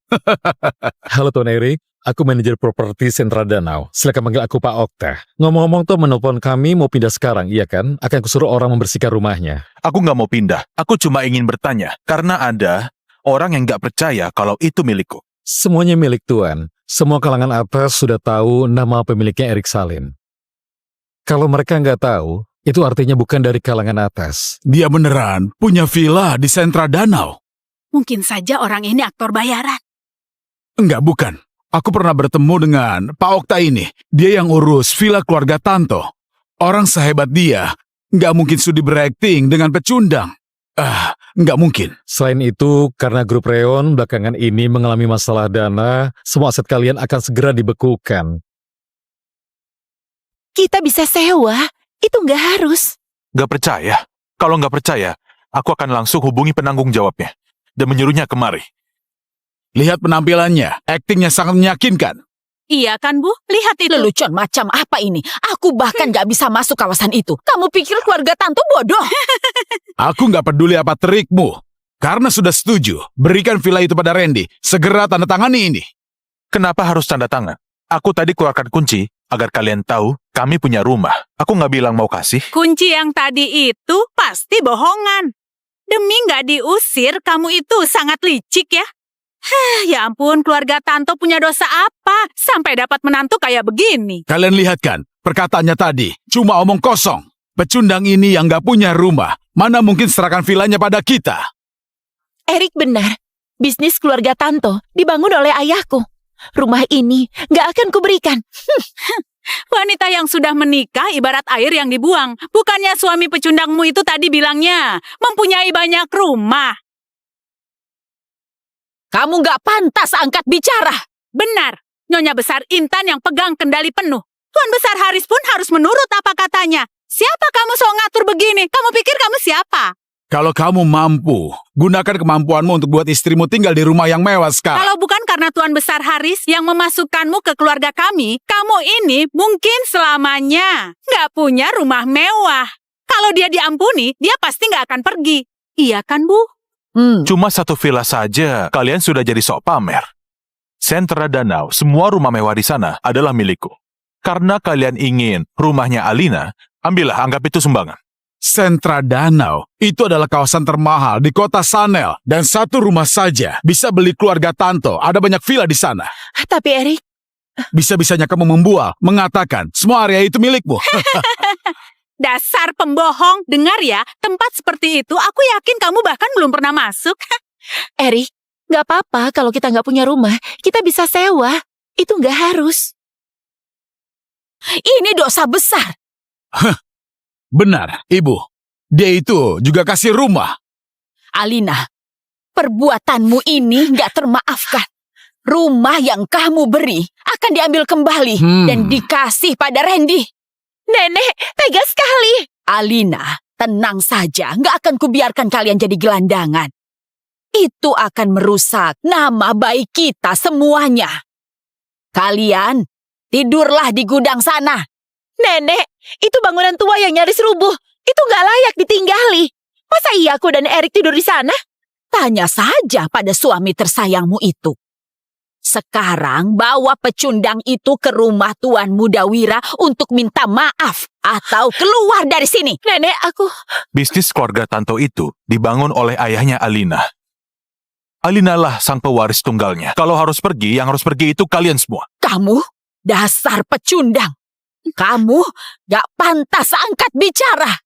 Halo Tuan Erik, aku manajer properti Sentra Danau. Silakan panggil aku Pak Okta. Ngomong-ngomong tuh menelpon kami mau pindah sekarang, iya kan? Akan kusuruh orang membersihkan rumahnya. Aku nggak mau pindah. Aku cuma ingin bertanya karena ada orang yang nggak percaya kalau itu milikku. Semuanya milik Tuan. Semua kalangan atas sudah tahu nama pemiliknya Erik Salim. Kalau mereka nggak tahu, itu artinya bukan dari kalangan atas. Dia beneran punya villa di sentra danau. Mungkin saja orang ini aktor bayaran. Enggak, bukan. Aku pernah bertemu dengan Pak Okta ini. Dia yang urus villa keluarga Tanto. Orang sehebat dia, nggak mungkin sudi berakting dengan pecundang. Nggak mungkin. Selain itu, karena grup Reon belakangan ini mengalami masalah dana, semua aset kalian akan segera dibekukan. Kita bisa sewa, itu nggak harus. Nggak percaya? Kalau nggak percaya, aku akan langsung hubungi penanggung jawabnya dan menyuruhnya kemari. Lihat penampilannya, aktingnya sangat meyakinkan. Iya kan, Bu? Lihat itu. Lelucon macam apa ini? Aku bahkan gak bisa masuk kawasan itu. Kamu pikir keluarga Tanto bodoh? Aku nggak peduli apa trikmu. Karena sudah setuju, berikan villa itu pada Randy. Segera tanda tangani ini. Kenapa harus tanda tangan? Aku tadi keluarkan kunci agar kalian tahu kami punya rumah. Aku nggak bilang mau kasih. Kunci yang tadi itu pasti bohongan. Demi nggak diusir, kamu itu sangat licik ya. Ya ampun, keluarga Tanto punya dosa apa sampai dapat menantu kayak begini? Kalian lihat kan, perkataannya tadi cuma omong kosong. Pecundang ini yang nggak punya rumah, mana mungkin serahkan villanya pada kita? Erik benar. Bisnis keluarga Tanto dibangun oleh ayahku. Rumah ini nggak akan kuberikan. Wanita yang sudah menikah ibarat air yang dibuang. Bukannya suami pecundangmu itu tadi bilangnya mempunyai banyak rumah. Kamu gak pantas angkat bicara. Benar, Nyonya Besar Intan yang pegang kendali penuh. Tuan Besar Haris pun harus menurut apa katanya. Siapa kamu sok ngatur begini? Kamu pikir kamu siapa? Kalau kamu mampu, gunakan kemampuanmu untuk buat istrimu tinggal di rumah yang mewah sekarang. Kalau bukan karena Tuan Besar Haris yang memasukkanmu ke keluarga kami, kamu ini mungkin selamanya nggak punya rumah mewah. Kalau dia diampuni, dia pasti nggak akan pergi. Iya kan, Bu? Cuma satu villa saja, kalian sudah jadi sok pamer. Sentra Danau, semua rumah mewah di sana adalah milikku. Karena kalian ingin rumahnya Alina, ambillah, anggap itu sumbangan. Sentra Danau itu adalah kawasan termahal di kota Sanel. Dan satu rumah saja bisa beli keluarga Tanto. Ada banyak villa di sana. Tapi Erik... Bisa-bisanya kamu membual, mengatakan semua area itu milikmu. Dasar pembohong. Dengar ya, tempat seperti itu aku yakin kamu bahkan belum pernah masuk. Erik, gak apa-apa kalau kita gak punya rumah. Kita bisa sewa. Itu gak harus. Ini dosa besar. Benar, Ibu. Dia itu juga kasih rumah. Alina, perbuatanmu ini gak termaafkan. Rumah yang kamu beri akan diambil kembali dan dikasih pada Randy. Nenek, tega sekali. Alina, tenang saja. Gak akan kubiarkan kalian jadi gelandangan. Itu akan merusak nama baik kita semuanya. Kalian, tidurlah di gudang sana. Nenek, itu bangunan tua yang nyaris rubuh. Itu gak layak ditinggali. Masa iya aku dan Erik tidur di sana? Tanya saja pada suami tersayangmu itu. Sekarang bawa pecundang itu ke rumah Tuan Muda Wira untuk minta maaf atau keluar dari sini. Nenek, aku... Bisnis keluarga Tanto itu dibangun oleh ayahnya Alina. Alina lah sang pewaris tunggalnya. Kalau harus pergi, yang harus pergi itu kalian semua. Kamu dasar pecundang. Kamu gak pantas angkat bicara.